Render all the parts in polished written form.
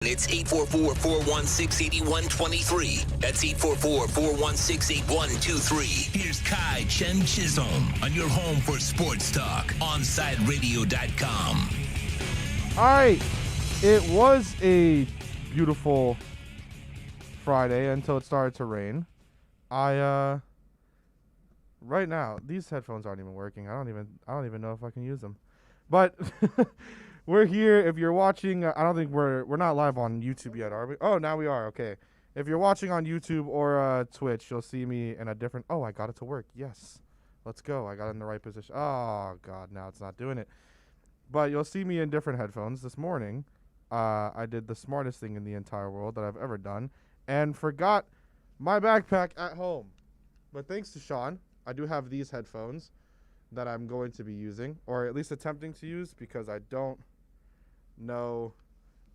It's 844-416-8123. That's 844-416-8123. Here's Kai Chen Chisholm on your home for sports talk, OnSideRadio.com. All right, it was a beautiful Friday until it started to rain. Right now, these headphones aren't even working. I don't even know if I can use them. But we're here. If you're watching, I don't think we're not live on YouTube yet, are we? Oh, now we are. Okay. If you're watching on YouTube or Twitch, you'll see me in a different. Oh, I got it to work. Yes. Let's go. I got it in the right position. Oh God, now it's not doing it. But you'll see me in different headphones. This morning, I did the smartest thing in the entire world that I've ever done and forgot my backpack at home. But thanks to Sean, I do have these headphones that I'm going to be using, or at least attempting to use, because I don't know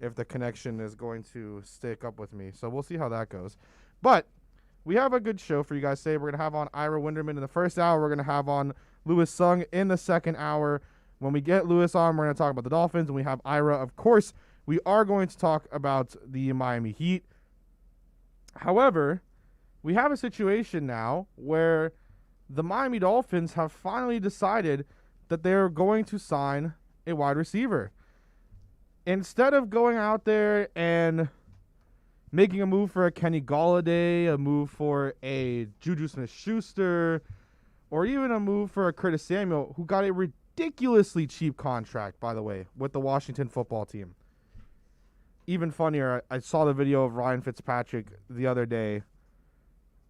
if the connection is going to stick up with me. So we'll see how that goes. But we have a good show for you guys today. We're going to have on Ira Winderman in the first hour. We're going to have on Lewis Sung in the second hour. When we get Lewis on, we're going to talk about the Dolphins. And we have Ira. Of course, we are going to talk about the Miami Heat. However, we have a situation now where the Miami Dolphins have finally decided that they're going to sign a wide receiver. Instead of going out there and making a move for a Kenny Golladay, a move for a Juju Smith-Schuster, or even a move for a Curtis Samuel, who got a ridiculously cheap contract, by the way, with the Washington football team. Even funnier, I saw the video of Ryan Fitzpatrick the other day,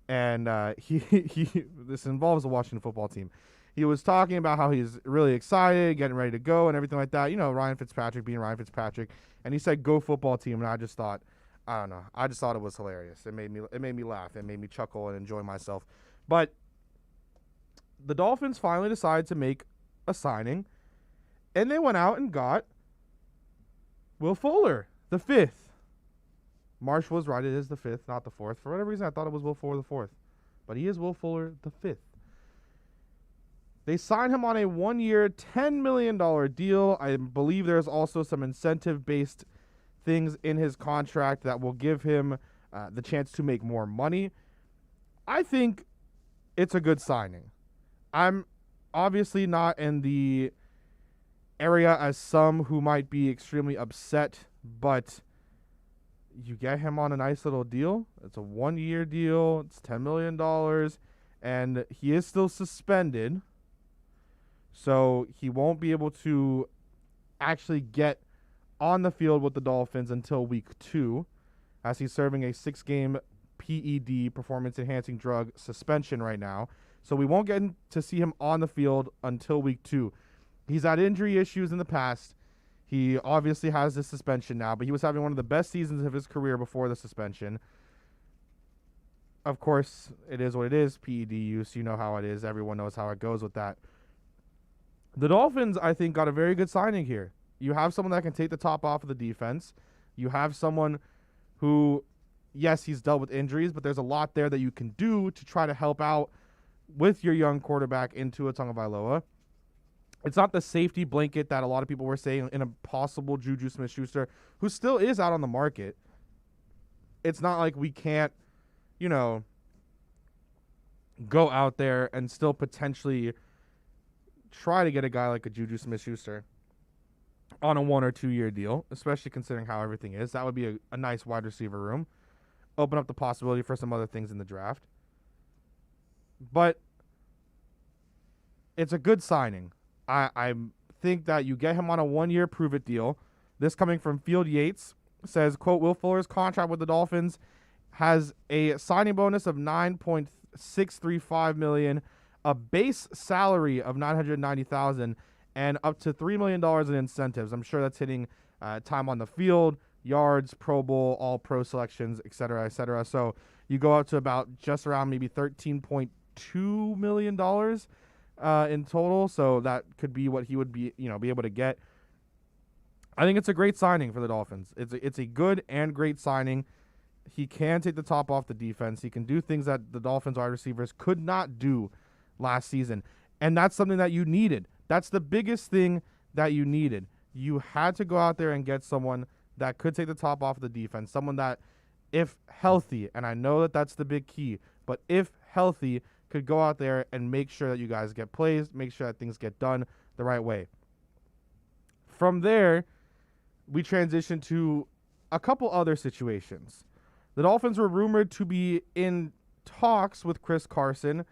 and this involves the Washington football team. He was talking about how he's really excited, getting ready to go, and everything like that. You know, Ryan Fitzpatrick being Ryan Fitzpatrick, and he said, "Go football team," and I just thought, I don't know, I just thought it was hilarious. It made me laugh. It made me chuckle and enjoy myself. But the Dolphins finally decided to make a signing, and they went out and got Will Fuller, the fifth. Marsh was right. It is the fifth, not the fourth. For whatever reason, I thought it was Will Fuller the fourth. But he is Will Fuller the fifth. They signed him on a 1-year, $10 million deal. I believe there's also some incentive-based things in his contract that will give him the chance to make more money. I think it's a good signing. I'm obviously not in the area as some who might be extremely upset, but you get him on a nice little deal. It's a 1-year deal. It's $10 million. And he is still suspended. So he won't be able to actually get on the field with the Dolphins until week 2, as he's serving a 6-game PED, performance-enhancing drug, suspension right now. So we won't get to see him on the field until week 2. He's had injury issues in the past. He obviously has this suspension now, but he was having one of the best seasons of his career before the suspension. Of course, it is what it is. PED use, you know how it is. Everyone knows how it goes with that. The Dolphins, I think, got a very good signing here. You have someone that can take the top off of the defense. You have someone who, yes, he's dealt with injuries, but there's a lot there that you can do to try to help out with your young quarterback in Tua Tagovailoa. It's not the safety blanket that a lot of people were saying in a possible Juju Smith-Schuster, who still is out on the market. It's not like we can't, go out there and still potentially try to get a guy like a Juju Smith-Schuster on a 1 or 2 year deal, especially considering how everything is. That would be a nice wide receiver room. Open up the possibility for some other things in the draft. But it's a good signing. I think that you get him on a 1-year prove-it deal. This coming from Field Yates says, quote, Will Fuller's contract with the Dolphins has a signing bonus of $9.635 million, a base salary of $990,000, and up to $3 million in incentives. I'm sure that's hitting time on the field, yards, Pro Bowl, all pro selections, et cetera, et cetera. So you go up to about just around maybe $13.2 million in total. So that could be what he would be able to get. I think it's a great signing for the Dolphins. It's a good and great signing. He can take the top off the defense. He can do things that the Dolphins wide receivers could not do last season. And that's something that you needed. That's the biggest thing that you needed. You had to go out there and get someone that could take the top off of the defense. Someone that, if healthy, and I know that that's the big key, but if healthy, could go out there and make sure that you guys get plays, make sure that things get done the right way. From there, we transition to a couple other situations. The Dolphins were rumored to be in talks with Chris Carson.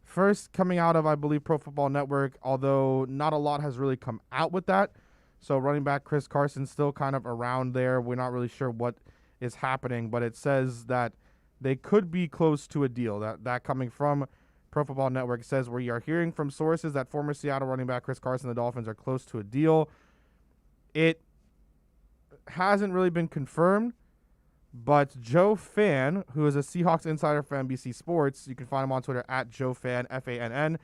First coming out of, I believe, Pro Football Network, although not a lot has really come out with that. So running back Chris Carson still kind of around there. We're not really sure what is happening, but it says that they could be close to a deal. That coming from Pro Football Network says we are hearing from sources that former Seattle running back Chris Carson and the Dolphins are close to a deal. It hasn't really been confirmed, but Joe Fan, who is a Seahawks insider for NBC Sports, you can find him on Twitter at JoeFan, F-A-N-N,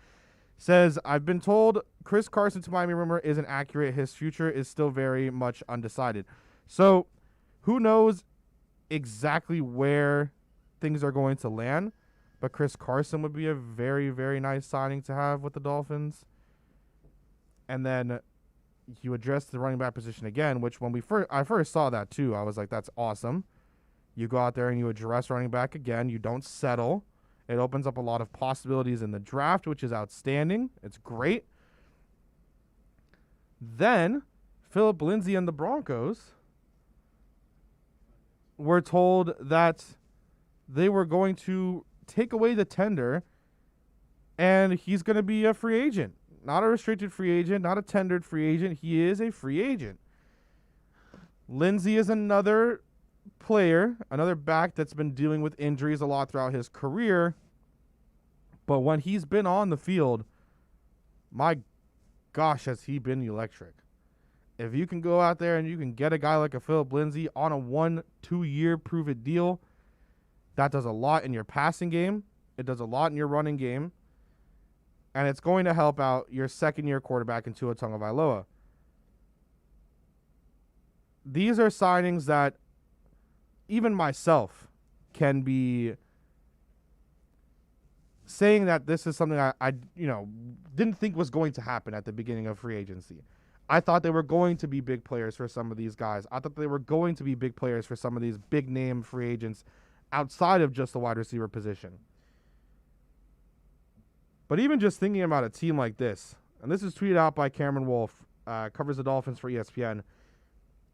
says, I've been told Chris Carson to Miami rumor isn't accurate. His future is still very much undecided. So who knows exactly where things are going to land, but Chris Carson would be a very, very nice signing to have with the Dolphins. And then you address the running back position again, which when I first saw that too, I was like, that's awesome. You go out there and you address running back again. You don't settle. It opens up a lot of possibilities in the draft, which is outstanding. It's great. Then Philip Lindsay and the Broncos were told that they were going to take away the tender and he's going to be a free agent. Not a restricted free agent, not a tendered free agent. He is a free agent. Lindsay is another player, another back that's been dealing with injuries a lot throughout his career. But when he's been on the field, my gosh, has he been electric. If you can go out there and you can get a guy like a Philip Lindsay on a 1-2 year prove-it deal, that does a lot in your passing game. It does a lot in your running game. And it's going to help out your second-year quarterback in Tua Tagovailoa. These are signings that even myself can be saying that this is something I didn't think was going to happen at the beginning of free agency. I thought they were going to be big players for some of these guys. I thought they were going to be big players for some of these big-name free agents outside of just the wide receiver position. But even just thinking about a team like this, and this is tweeted out by Cameron Wolf, covers the Dolphins for ESPN.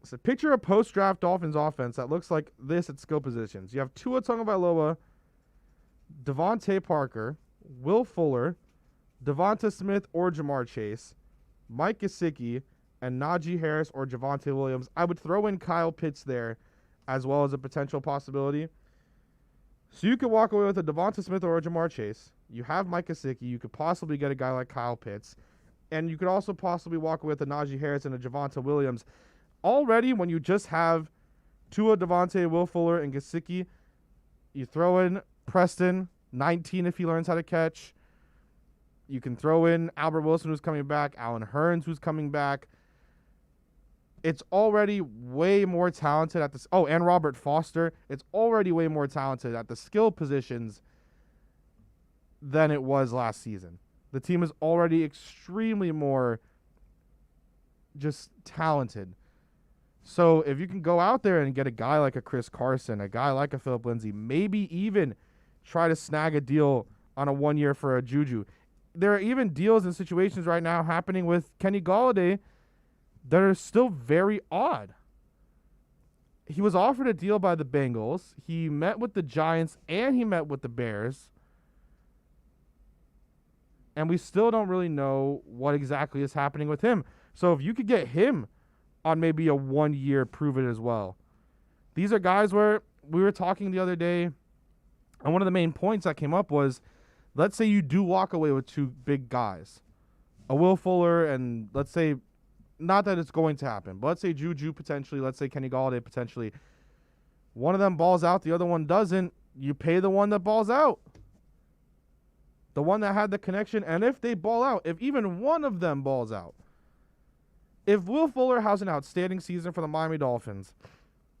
So picture a post-draft Dolphins offense that looks like this at skill positions. You have Tua Tagovailoa, Devontae Parker, Will Fuller, Devonta Smith or Jamar Chase, Mike Gesicki, and Najee Harris or Javonte Williams. I would throw in Kyle Pitts there as well as a potential possibility. So you could walk away with a Devonta Smith or a Jamar Chase. You have Mike Gesicki. You could possibly get a guy like Kyle Pitts. And you could also possibly walk away with a Najee Harris and a Javonte Williams. Already, when you just have Tua, Devontae, Will Fuller, and Gesicki, you throw in Preston, 19 if he learns how to catch. You can throw in Albert Wilson, who's coming back, Alan Hearns, who's coming back. It's already way more talented at this. Oh, and Robert Foster. It's already way more talented at the skill positions than it was last season. The team is already extremely more just talented. So if you can go out there and get a guy like a Chris Carson, a guy like a Philip Lindsay, maybe even try to snag a deal on a 1 year for a Juju. There are even deals and situations right now happening with Kenny Golladay that are still very odd. He was offered a deal by the Bengals. He met with the Giants and he met with the Bears. And we still don't really know what exactly is happening with him. So if you could get him on maybe a 1 year, prove it as well. These are guys where we were talking the other day, and one of the main points that came up was, let's say you do walk away with two big guys, a Will Fuller, and let's say, not that it's going to happen, but let's say Juju potentially, let's say Kenny Golladay potentially. One of them balls out, the other one doesn't. You pay the one that balls out. The one that had the connection, and if they ball out, if even one of them balls out, if Will Fuller has an outstanding season for the Miami Dolphins,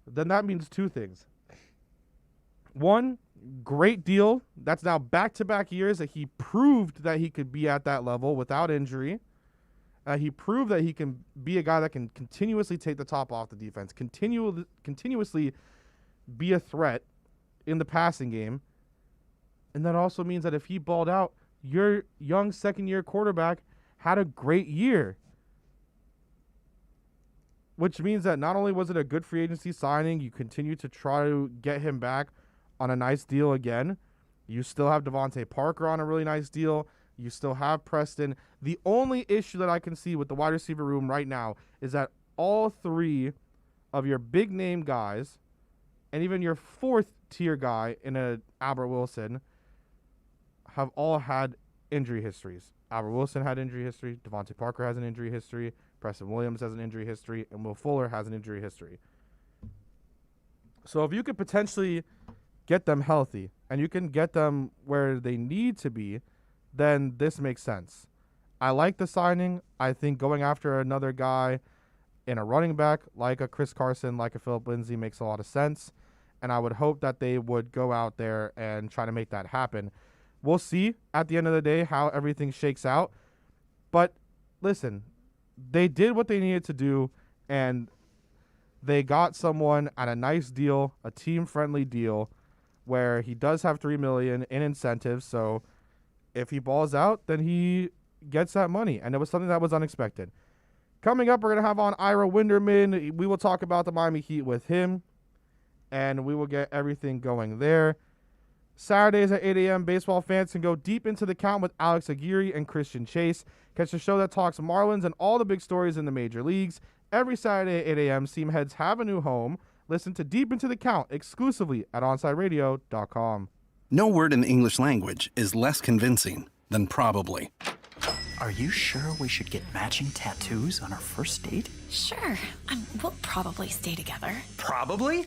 then that means two things. One, great deal. That's now back-to-back years that he proved that he could be at that level without injury. He proved that he can be a guy that can continuously take the top off the defense, continuously be a threat in the passing game. And that also means that if he balled out, your young second-year quarterback had a great year. Which means that not only was it a good free agency signing, you continue to try to get him back on a nice deal again. You still have Devontae Parker on a really nice deal. You still have Preston. The only issue that I can see with the wide receiver room right now is that all three of your big-name guys, and even your fourth-tier guy in a Albert Wilson, have all had injury histories. Albert Wilson had injury history. Devontae Parker has an injury history. Preston Williams has an injury history. And Will Fuller has an injury history. So if you could potentially get them healthy and you can get them where they need to be, then this makes sense. I like the signing. I think going after another guy in a running back like a Chris Carson, like a Philip Lindsay makes a lot of sense. And I would hope that they would go out there and try to make that happen. We'll see at the end of the day how everything shakes out. But listen, they did what they needed to do, and they got someone at a nice deal, a team-friendly deal, where he does have $3 million in incentives. So if he balls out, then he gets that money, and it was something that was unexpected. Coming up, we're going to have on Ira Winderman. We will talk about the Miami Heat with him, and we will get everything going there. Saturdays at 8 a.m., baseball fans can go deep into the count with Alex Aguirre and Christian Chase. Catch the show that talks Marlins and all the big stories in the major leagues. Every Saturday at 8 a.m., Seam Heads have a new home. Listen to Deep Into the Count exclusively at OnSideRadio.com. No word in the English language is less convincing than probably. Are you sure we should get matching tattoos on our first date? Sure. We'll probably stay together. Probably?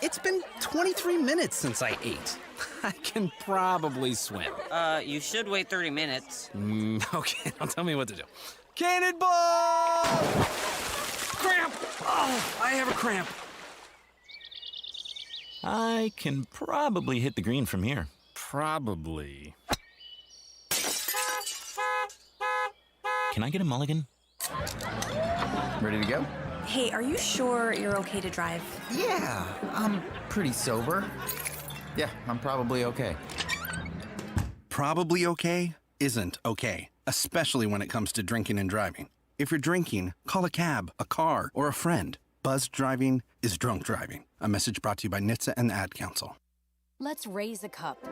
It's been 23 minutes since I ate. I can probably swim. You should wait 30 minutes. Okay, now tell me what to do. Cannonball! Cramp! Oh, I have a cramp. I can probably hit the green from here. Probably. Can I get a mulligan? Ready to go? Hey, are you sure you're okay to drive? Yeah, I'm pretty sober. Yeah, I'm probably okay. Probably okay isn't okay, especially when it comes to drinking and driving. If you're drinking, call a cab, a car, or a friend. Buzzed driving is drunk driving. A message brought to you by NHTSA and the Ad Council. Let's raise a cup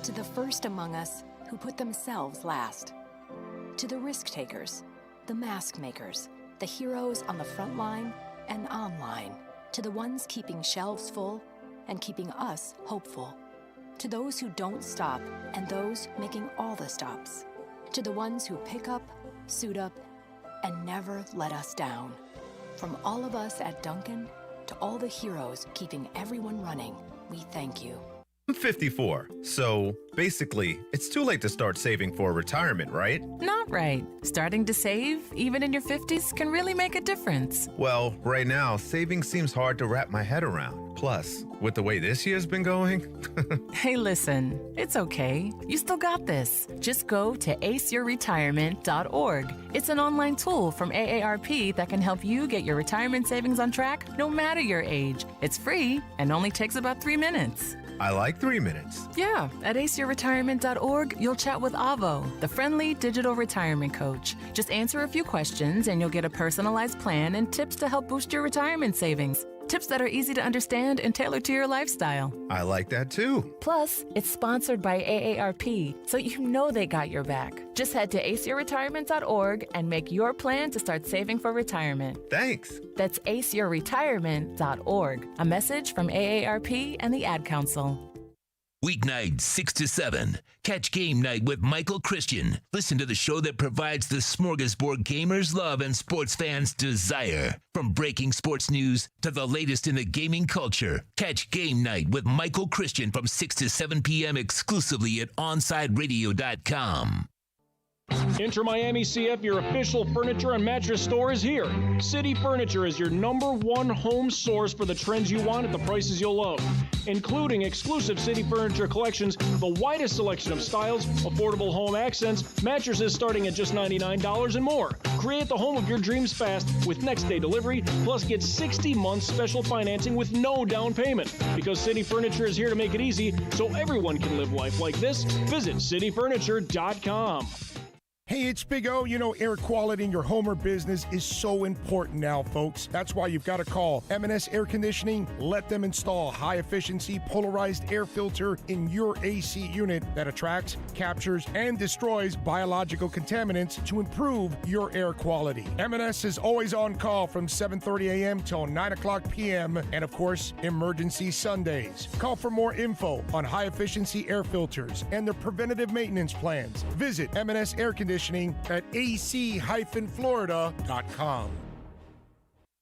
to the first among us who put themselves last. To the risk takers, the mask makers, the heroes on the front line and online. To the ones keeping shelves full and keeping us hopeful. To those who don't stop and those making all the stops. To the ones who pick up, suit up, and never let us down. From all of us at Dunkin' to all the heroes keeping everyone running, we thank you. I'm 54, so basically, it's too late to start saving for retirement, right? Not right. Starting to save, even in your 50s, can really make a difference. Well, right now, saving seems hard to wrap my head around. Plus, with the way this year's been going... Hey, listen, it's okay. You still got this. Just go to aceyourretirement.org. It's an online tool from AARP that can help you get your retirement savings on track no matter your age. It's free and only takes about 3 minutes. I like 3 minutes. Yeah, at aceyourretirement.org, you'll chat with Avo, the friendly digital retirement coach. Just answer a few questions and you'll get a personalized plan and tips to help boost your retirement savings. Tips that are easy to understand and tailored to your lifestyle. I like that too. Plus, it's sponsored by AARP, so you know they got your back. Just head to aceyourretirement.org and make your plan to start saving for retirement. Thanks. That's aceyourretirement.org. A message from AARP and the Ad Council. Weeknights 6 to 7. Catch Game Night with Michael Christian. Listen to the show that provides the smorgasbord gamers love and sports fans desire. From breaking sports news to the latest in the gaming culture. Catch Game Night with Michael Christian from 6 to 7 p.m. exclusively at OnSideRadio.com. Enter Miami CF, your official furniture and mattress store is here. City Furniture is your #1 home source for the trends you want at the prices you'll love, including exclusive City Furniture collections, the widest selection of styles, affordable home accents, mattresses starting at just $99 and more. Create the home of your dreams fast with next-day delivery, plus get 60 months special financing with no down payment. Because City Furniture is here to make it easy so everyone can live life like this, visit cityfurniture.com. Hey, it's Big O. You know, air quality in your home or business is so important now, folks. That's why you've got to call M&S Air Conditioning. Let them install high-efficiency polarized air filter in your AC unit that attracts, captures, and destroys biological contaminants to improve your air quality. M&S is always on call from 7:30 a.m. till 9 o'clock p.m. and, of course, emergency Sundays. Call for more info on high-efficiency air filters and their preventative maintenance plans. Visit M&S Air Conditioning at ac-florida.com.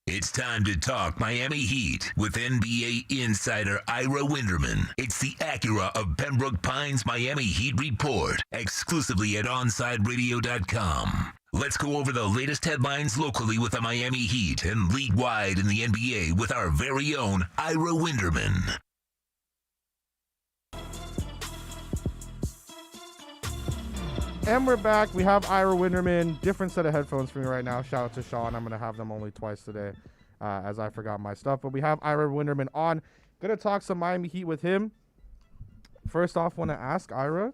It's time to talk Miami Heat with NBA insider Ira Winderman. It's the Acura of Pembroke Pines Miami Heat Report, exclusively at OnsideRadio.com. Let's go over the latest headlines locally with the Miami Heat and league-wide in the NBA with our very own Ira Winderman. And we're back. We have Ira Winderman. Different set of headphones for me right now. Shout out to Sean. I'm going to have them only twice today as I forgot my stuff. But we have Ira Winderman on. Going to talk some Miami Heat with him. First off, want to ask Ira,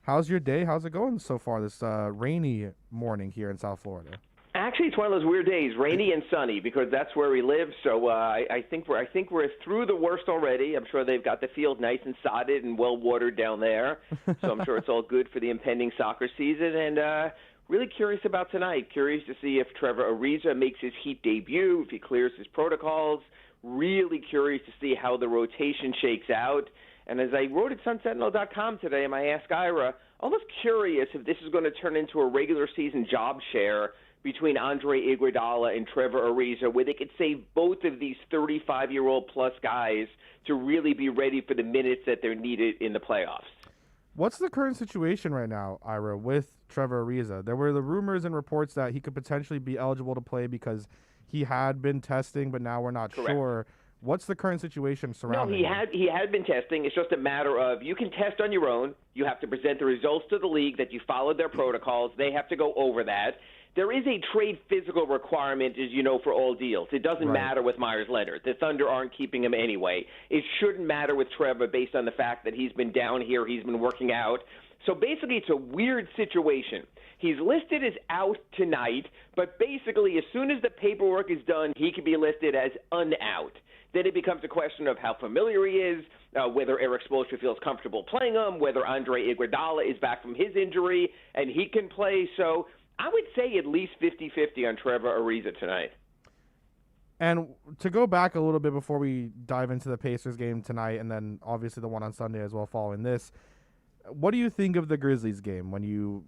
how's your day? How's it going so far this rainy morning here in South Florida? Actually, it's one of those weird days, rainy and sunny, because that's where we live. So I think we're through the worst already. I'm sure they've got the field nice and sodded and well watered down there. So I'm sure it's all good for the impending soccer season. And really curious about tonight. Curious to see if Trevor Ariza makes his Heat debut, if he clears his protocols. Really curious to see how the rotation shakes out. And as I wrote at SunSentinel.com today, and I asked Ira, almost curious if this is going to turn into a regular season job share between Andre Iguodala and Trevor Ariza, where they could save both of these 35-year-old plus guys to really be ready for the minutes that they're needed in the playoffs. What's the current situation right now, Ira, with Trevor Ariza? There were the rumors and reports that he could potentially be eligible to play because he had been testing, but now we're not sure. What's the current situation surrounding him? No, he had been testing. It's just a matter of you can test on your own. You have to present the results to the league that you followed their protocols. They have to go over that. There is a trade physical requirement, as you know, for all deals. It doesn't matter with Myers Leonard. The Thunder aren't keeping him anyway. It shouldn't matter with Trevor based on the fact that he's been down here, he's been working out. So basically it's a weird situation. He's listed as out tonight, but basically as soon as the paperwork is done, he can be listed as un-out. Then it becomes a question of how familiar he is, whether Eric Spoelstra feels comfortable playing him, whether Andre Iguodala is back from his injury and he can play. So I would say at least 50-50 on Trevor Ariza tonight. And to go back a little bit before we dive into the Pacers game tonight and then obviously the one on Sunday as well following this, what do you think of the Grizzlies game when you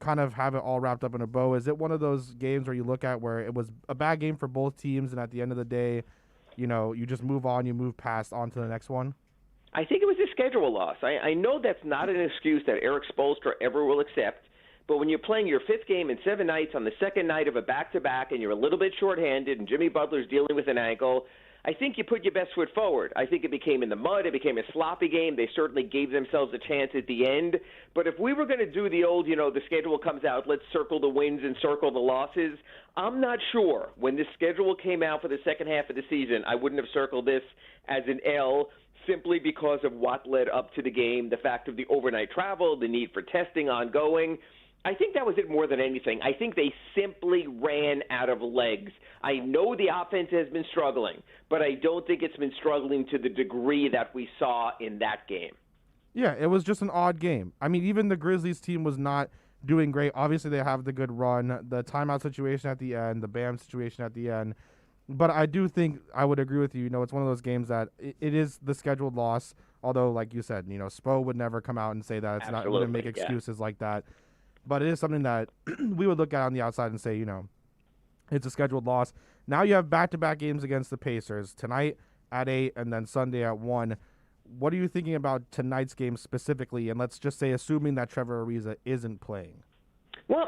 kind of have it all wrapped up in a bow? Is it one of those games where you look at where it was a bad game for both teams and at the end of the day, you know, you just move on, you move past on to the next one? I think it was a schedule loss. I know that's not an excuse that Eric Spoelstra ever will accept. But when you're playing your fifth game in 7 nights on the second night of a back-to-back and you're a little bit shorthanded and Jimmy Butler's dealing with an ankle, I think you put your best foot forward. I think it became in the mud. It became a sloppy game. They certainly gave themselves a chance at the end. But if we were going to do the old, the schedule comes out, let's circle the wins and circle the losses, I'm not sure. When the schedule came out for the second half of the season, I wouldn't have circled this as an L simply because of what led up to the game, the fact of the overnight travel, the need for testing ongoing. I think that was it more than anything. I think they simply ran out of legs. I know the offense has been struggling, but I don't think it's been struggling to the degree that we saw in that game. Yeah, it was just an odd game. I mean, even the Grizzlies team was not doing great. Obviously, they have the good run, the timeout situation at the end, the Bam situation at the end. But I do think I would agree with you. It's one of those games that it is the scheduled loss, although, like you said, Spo would never come out and say that. It's not wouldn't make excuses like that. But it is something that we would look at on the outside and say, it's a scheduled loss. Now you have back-to-back games against the Pacers, tonight at 8 and then Sunday at 1. What are you thinking about tonight's game specifically? And let's just say, assuming that Trevor Ariza isn't playing. Well,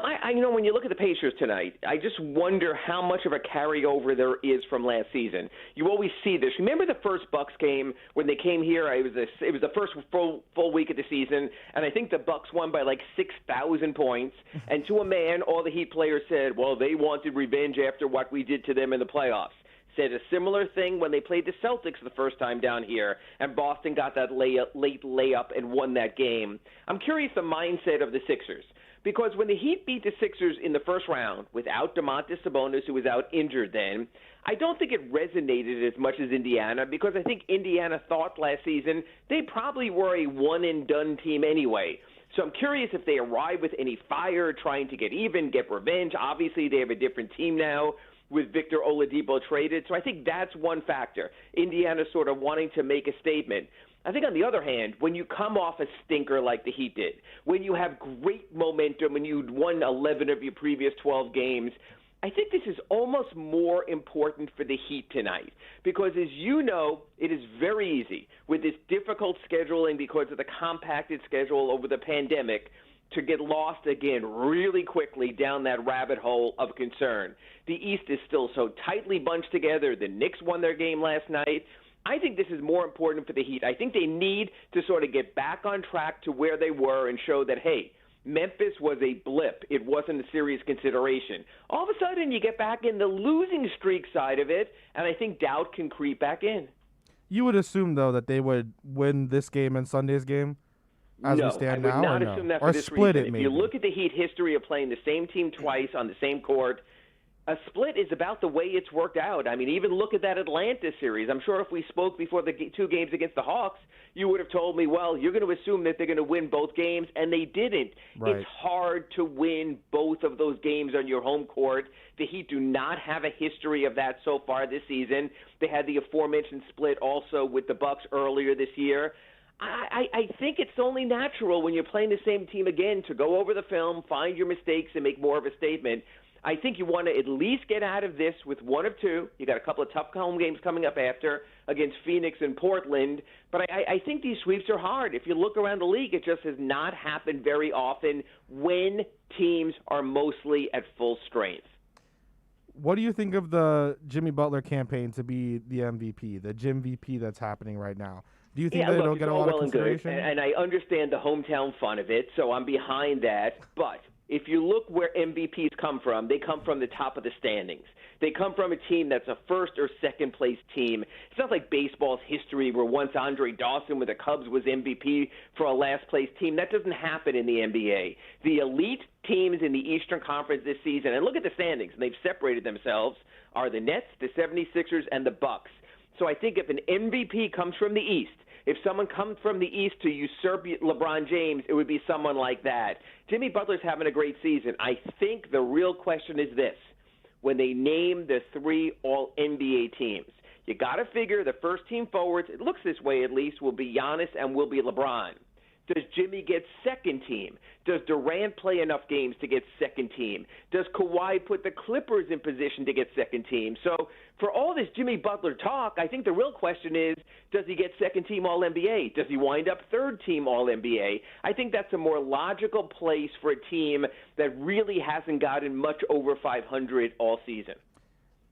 when you look at the Pacers tonight, I just wonder how much of a carryover there is from last season. You always see this. Remember the first Bucks game when they came here? It was the first full week of the season, and I think the Bucks won by like 6,000 points. And to a man, all the Heat players said, well, they wanted revenge after what we did to them in the playoffs. Said a similar thing when they played the Celtics the first time down here, and Boston got that late layup and won that game. I'm curious the mindset of the Sixers. Because when the Heat beat the Sixers in the first round without Domantas Sabonis, who was out injured then, I don't think it resonated as much as Indiana, because I think Indiana thought last season they probably were a one-and-done team anyway. So I'm curious if they arrive with any fire, trying to get even, get revenge. Obviously, they have a different team now with Victor Oladipo traded. So I think that's one factor. Indiana sort of wanting to make a statement. I think on the other hand, when you come off a stinker like the Heat did, when you have great momentum and you'd won 11 of your previous 12 games, I think this is almost more important for the Heat tonight. Because as you know, it is very easy with this difficult scheduling because of the compacted schedule over the pandemic to get lost again really quickly down that rabbit hole of concern. The East is still so tightly bunched together. The Knicks won their game last night. I think this is more important for the Heat. I think they need to sort of get back on track to where they were and show that, hey, Memphis was a blip. It wasn't a serious consideration. All of a sudden, you get back in the losing streak side of it, and I think doubt can creep back in. You would assume, though, that they would win this game and Sunday's game as we stand now? No, I would not assume that for or this split reason. it, maybe. If you look at the Heat history of playing the same team twice on the same court, a split is about the way it's worked out. I mean, even look at that Atlanta series. I'm sure if we spoke before the two games against the Hawks, you would have told me, well, you're going to assume that they're going to win both games, and they didn't. Right. It's hard to win both of those games on your home court. The Heat do not have a history of that so far this season. They had the aforementioned split also with the Bucks earlier this year. I think it's only natural when you're playing the same team again to go over the film, find your mistakes, and make more of a statement. I think you want to at least get out of this with one of two. You got a couple of tough home games coming up after against Phoenix and Portland. But I think these sweeps are hard. If you look around the league, it just has not happened very often when teams are mostly at full strength. What do you think of the Jimmy Butler campaign to be the MVP, the Jim VP that's happening right now? Do you think they don't get a lot of consideration? And I understand the hometown fun of it, so I'm behind that. But if you look where MVPs come from, they come from the top of the standings. They come from a team that's a first or second place team. It's not like baseball's history where once Andre Dawson with the Cubs was MVP for a last place team. That doesn't happen in the NBA. The elite teams in the Eastern Conference this season, and look at the standings, and they've separated themselves, are the Nets, the 76ers, and the Bucks. So I think if an MVP comes from the East, if someone comes from the East to usurp LeBron James, it would be someone like that. Jimmy Butler's having a great season. I think the real question is this. When they name the three All-NBA teams, you got to figure the first team forwards, it looks this way at least, will be Giannis and will be LeBron. Does Jimmy get second team? Does Durant play enough games to get second team? Does Kawhi put the Clippers in position to get second team? So for all this Jimmy Butler talk, I think the real question is, does he get second team All-NBA? Does he wind up third team All-NBA? I think that's a more logical place for a team that really hasn't gotten much over 500 all season.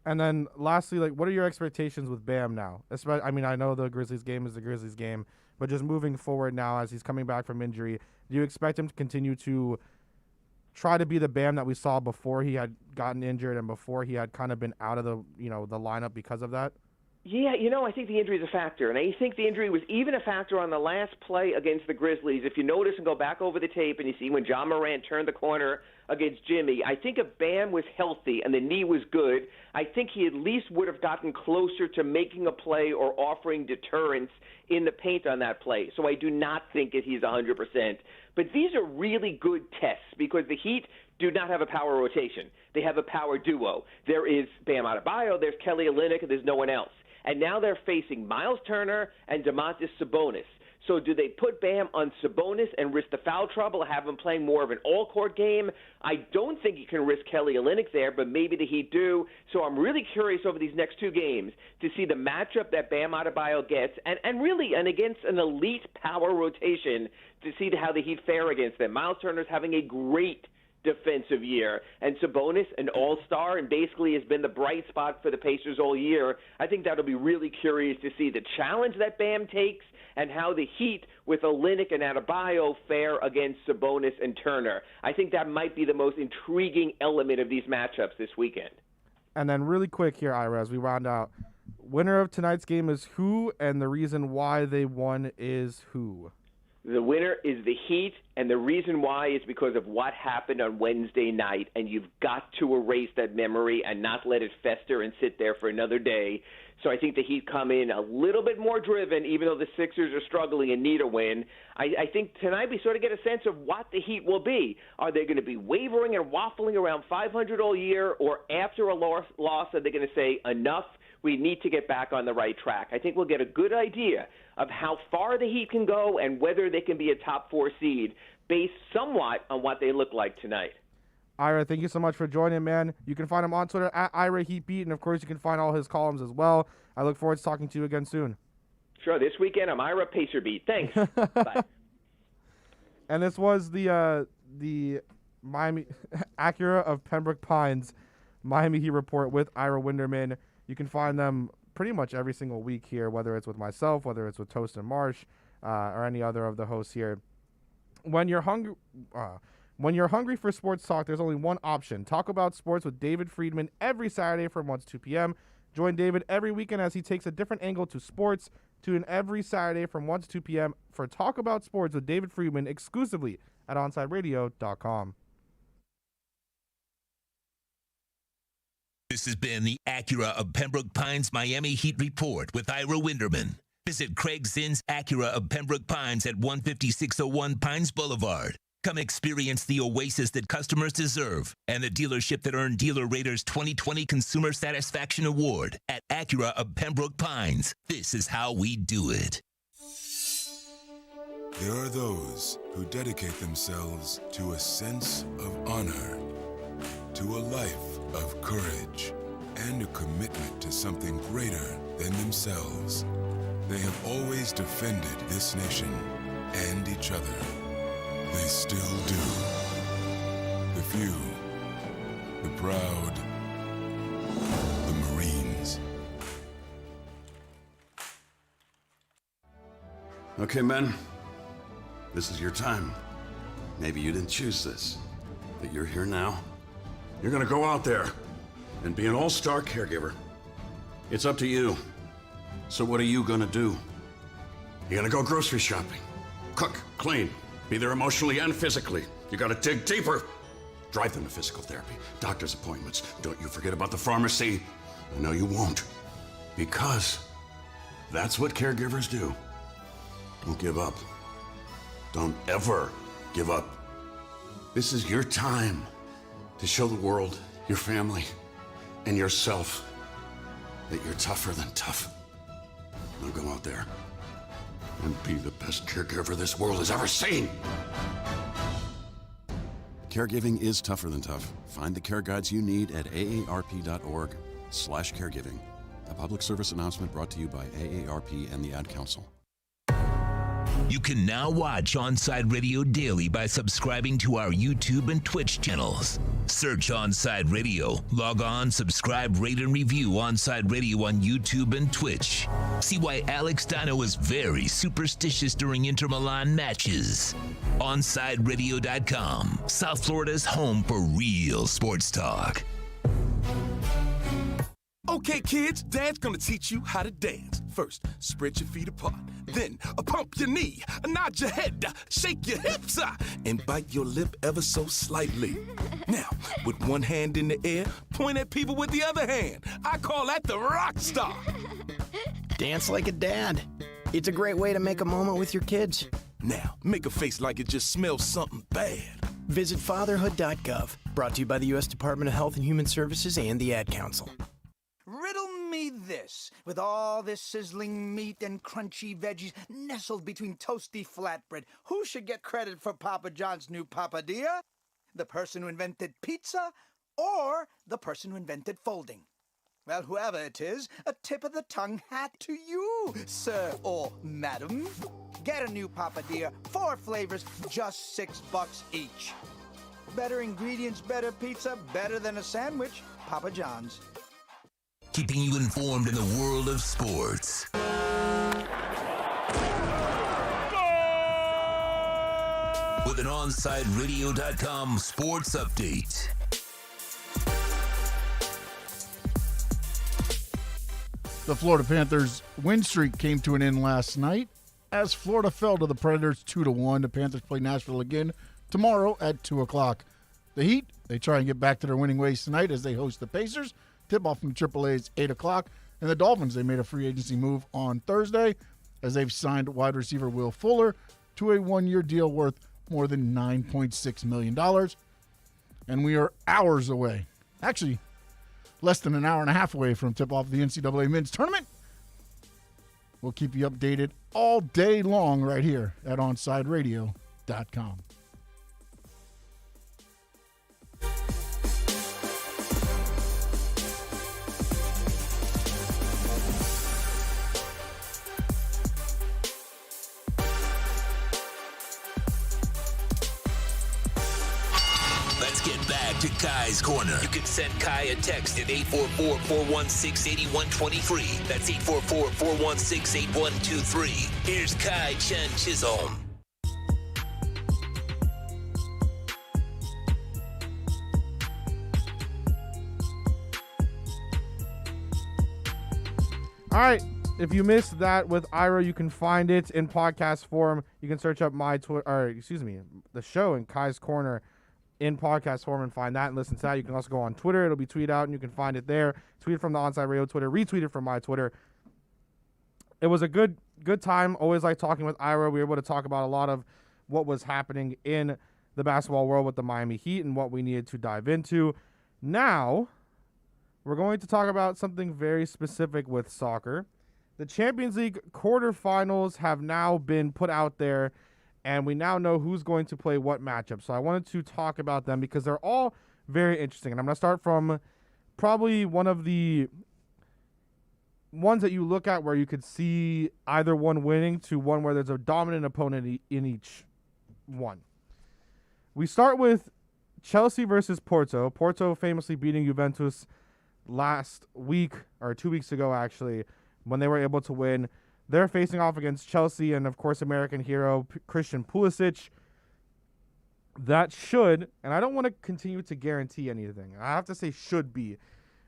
And then lastly, like, what are your expectations with Bam now? I mean, I know the Grizzlies game is the Grizzlies game, but just moving forward now as he's coming back from injury, do you expect him to continue to try to be the Bam that we saw before he had gotten injured and before he had kind of been out of the lineup because of that? Yeah, I think the injury is a factor, and I think the injury was even a factor on the last play against the Grizzlies. If you notice and go back over the tape and you see when John Morant turned the corner against Jimmy, I think if Bam was healthy and the knee was good, I think he at least would have gotten closer to making a play or offering deterrence in the paint on that play. So I do not think that he's 100%. But these are really good tests because the Heat do not have a power rotation. They have a power duo. There is Bam Adebayo, there's Kelly Olynyk, and there's no one else. And now they're facing Miles Turner and Domantas Sabonis. So do they put Bam on Sabonis and risk the foul trouble, have him playing more of an all-court game? I don't think you can risk Kelly Olynyk there, but maybe the Heat do. So I'm really curious over these next two games to see the matchup that Bam Adebayo gets, and really against an elite power rotation to see how the Heat fare against them. Miles Turner's having a great defensive year. And Sabonis, an all-star, and basically has been the bright spot for the Pacers all year. I think that'll be really curious to see the challenge that Bam takes and how the Heat with Olynyk and Adebayo fare against Sabonis and Turner. I think that might be the most intriguing element of these matchups this weekend. And then really quick here, Ira, as we round out, winner of tonight's game is who, and the reason why they won is who? The winner is the Heat, and the reason why is because of what happened on Wednesday night, and you've got to erase that memory and not let it fester and sit there for another day. So I think the Heat come in a little bit more driven, even though the Sixers are struggling and need a win. I think tonight we sort of get a sense of what the Heat will be. Are they going to be wavering and waffling around 500 all year, or after a loss are they going to say, enough, we need to get back on the right track? I think we'll get a good idea of how far the Heat can go and whether they can be a top 4 seed based somewhat on what they look like tonight. Ira, thank you so much for joining, man. You can find him on Twitter at IraHeatBeat, and of course you can find all his columns as well. I look forward to talking to you again soon. Sure, this weekend I'm Ira Pacerbeat. Thanks. Bye. And this was the Miami Acura of Pembroke Pines Miami Heat Report with Ira Winderman. You can find them pretty much every single week here, whether it's with myself, whether it's with Toast and Marsh, or any other of the hosts here. When you're hungry for sports talk, there's only one option. Talk about sports with David Friedman every Saturday from 1 to 2 p.m. Join David every weekend as he takes a different angle to sports. Tune in every Saturday from 1 to 2 p.m. for Talk About Sports with David Friedman exclusively at OnsideRadio.com. This has been the Acura of Pembroke Pines Miami Heat Report with Ira Winderman. Visit Craig Zinn's Acura of Pembroke Pines at 15601 Pines Boulevard. Come experience the oasis that customers deserve and the dealership that earned Dealer Rater's 2020 Consumer Satisfaction Award at Acura of Pembroke Pines. This is how we do it. There are those who dedicate themselves to a sense of honor, to a life of courage, and a commitment to something greater than themselves. They have always defended this nation and each other. They still do. The few, the proud, the Marines. Okay, men, this is your time. Maybe you didn't choose this, but you're here now. You're gonna go out there and be an all-star caregiver. It's up to you. So what are you gonna do? You're gonna go grocery shopping, cook, clean, be there emotionally and physically. You gotta dig deeper. Drive them to physical therapy, doctor's appointments. Don't you forget about the pharmacy. I know you won't. Because that's what caregivers do. Don't give up. Don't ever give up. This is your time to show the world, your family, and yourself that you're tougher than tough. Now go out there and be the best caregiver this world has ever seen. Caregiving is tougher than tough. Find the care guides you need at aarp.org/caregiving. A public service announcement brought to you by AARP and the Ad Council. You can now watch Onside Radio daily by subscribing to our YouTube and Twitch channels. Search Onside Radio. Log on, subscribe, rate, and review Onside Radio on YouTube and Twitch. See why Alex Dino is very superstitious during Inter Milan matches. OnsideRadio.com, South Florida's home for real sports talk. Okay, kids, Dad's gonna teach you how to dance. First, spread your feet apart. Then, pump your knee, nod your head, shake your hips, and bite your lip ever so slightly. Now, with one hand in the air, point at people with the other hand. I call that the rock star. Dance like a dad. It's a great way to make a moment with your kids. Now, make a face like it just smells something bad. Visit fatherhood.gov. Brought to you by the U.S. Department of Health and Human Services and the Ad Council. Riddle me this. With all this sizzling meat and crunchy veggies nestled between toasty flatbread, who should get credit for Papa John's new papadilla? The person who invented pizza or the person who invented folding? Well, whoever it is, a tip of the tongue hat to you, sir or madam. Get a new papadilla, 4 flavors, just $6 each. better ingredients, better pizza, better than a sandwich. Papa John's. Keeping you informed in the world of sports. With an OnsideRadio.com sports update. The Florida Panthers' win streak came to an end last night as Florida fell to the Predators 2-1. The Panthers play Nashville again tomorrow at 2 o'clock. The Heat, they try and get back to their winning ways tonight as they host the Pacers. Tip-off from AAA's 8 o'clock. And the Dolphins, they made a free agency move on Thursday as they've signed wide receiver Will Fuller to a one-year deal worth more than $9.6 million. And we are hours away, actually less than an hour and a half away from tip-off of the NCAA men's tournament. We'll keep you updated all day long right here at OnsideRadio.com. Let's get back to Kai's Corner. You can send Kai a text at 844-416-8123. That's 844-416-8123. Here's Kai Chen Chisholm. All right. If you missed that with Ira, you can find it in podcast form. You can search up the show in Kai's Corner in podcast form and find that and listen to that. You can also go on Twitter. It'll be tweeted out and you can find it there. Tweet it from the Onside Radio Twitter. Retweet it from my Twitter. It was a good time. Always like talking with Ira. We were able to talk about a lot of what was happening in the basketball world with the Miami Heat and what we needed to dive into. Now, we're going to talk about something very specific with soccer. The Champions League quarterfinals have now been put out there, and we now know who's going to play what matchup. So I wanted to talk about them because they're all very interesting. And I'm going to start from probably one of the ones that you look at where you could see either one winning to one where there's a dominant opponent in each one. We start with Chelsea versus Porto. Porto famously beating Juventus last week, or 2 weeks ago actually, when they were able to win. They're facing off against Chelsea and, of course, American hero Christian Pulisic. That should, and I don't want to continue to guarantee anything. I have to say should be,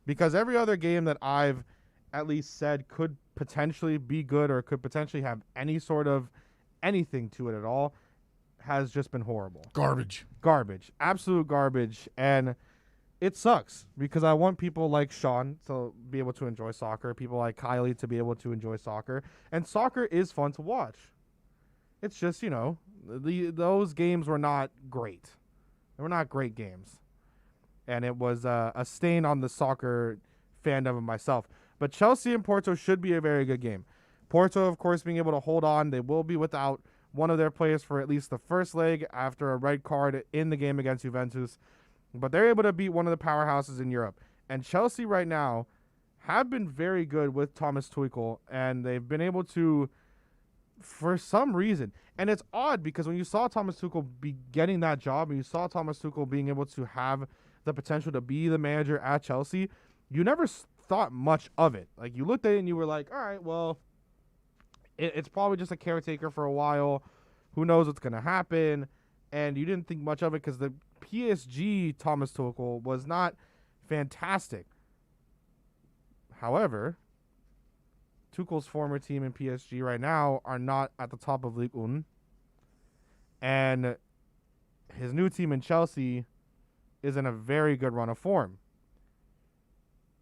because every other game that I've at least said could potentially be good or could potentially have any sort of anything to it at all has just been horrible. Garbage. Absolute garbage. And it sucks because I want people like Sean to be able to enjoy soccer, people like Kylie to be able to enjoy soccer, and soccer is fun to watch. It's just, those games were not great. They were not great games. And it was a stain on the soccer fandom of myself. But Chelsea and Porto should be a very good game. Porto, of course, being able to hold on. They will be without one of their players for at least the first leg after a red card in the game against Juventus. But they're able to beat one of the powerhouses in Europe. And Chelsea right now have been very good with Thomas Tuchel, and they've been able to, for some reason, and it's odd because when you saw Thomas Tuchel be getting that job, and you saw Thomas Tuchel being able to have the potential to be the manager at Chelsea, you never thought much of it. Like, you looked at it and you were like, all right, well, it's probably just a caretaker for a while. Who knows what's going to happen? And you didn't think much of it because the PSG Thomas Tuchel was not fantastic. However, Tuchel's former team in PSG right now are not at the top of Ligue 1. And his new team in Chelsea is in a very good run of form.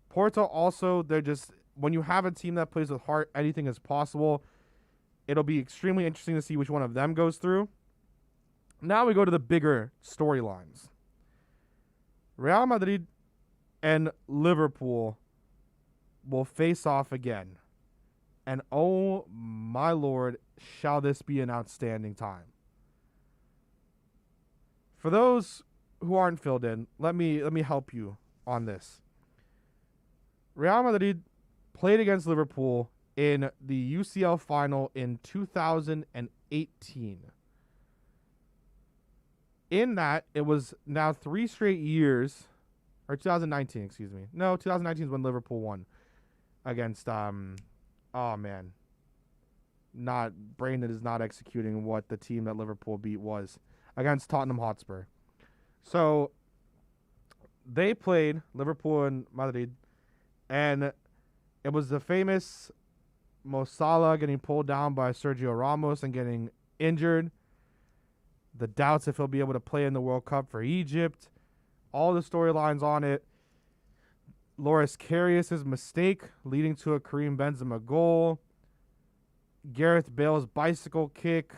Porto also, they're just, when you have a team that plays with heart, anything is possible. It'll be extremely interesting to see which one of them goes through. Now we go to the bigger storylines. Real Madrid and Liverpool will face off again. And oh my Lord, shall this be an outstanding time. For those who aren't filled in, let me help you on this. Real Madrid played against Liverpool in the UCL final in 2018. in that, it was now 3 straight years, or 2019, excuse me. No, 2019 is when Liverpool won against, Brandon is not executing what the team that Liverpool beat was, against Tottenham Hotspur. So they played Liverpool and Madrid, and it was the famous Mo Salah getting pulled down by Sergio Ramos and getting injured. The doubts if he'll be able to play in the World Cup for Egypt. All the storylines on it. Loris Karius' mistake leading to a Karim Benzema goal. Gareth Bale's bicycle kick.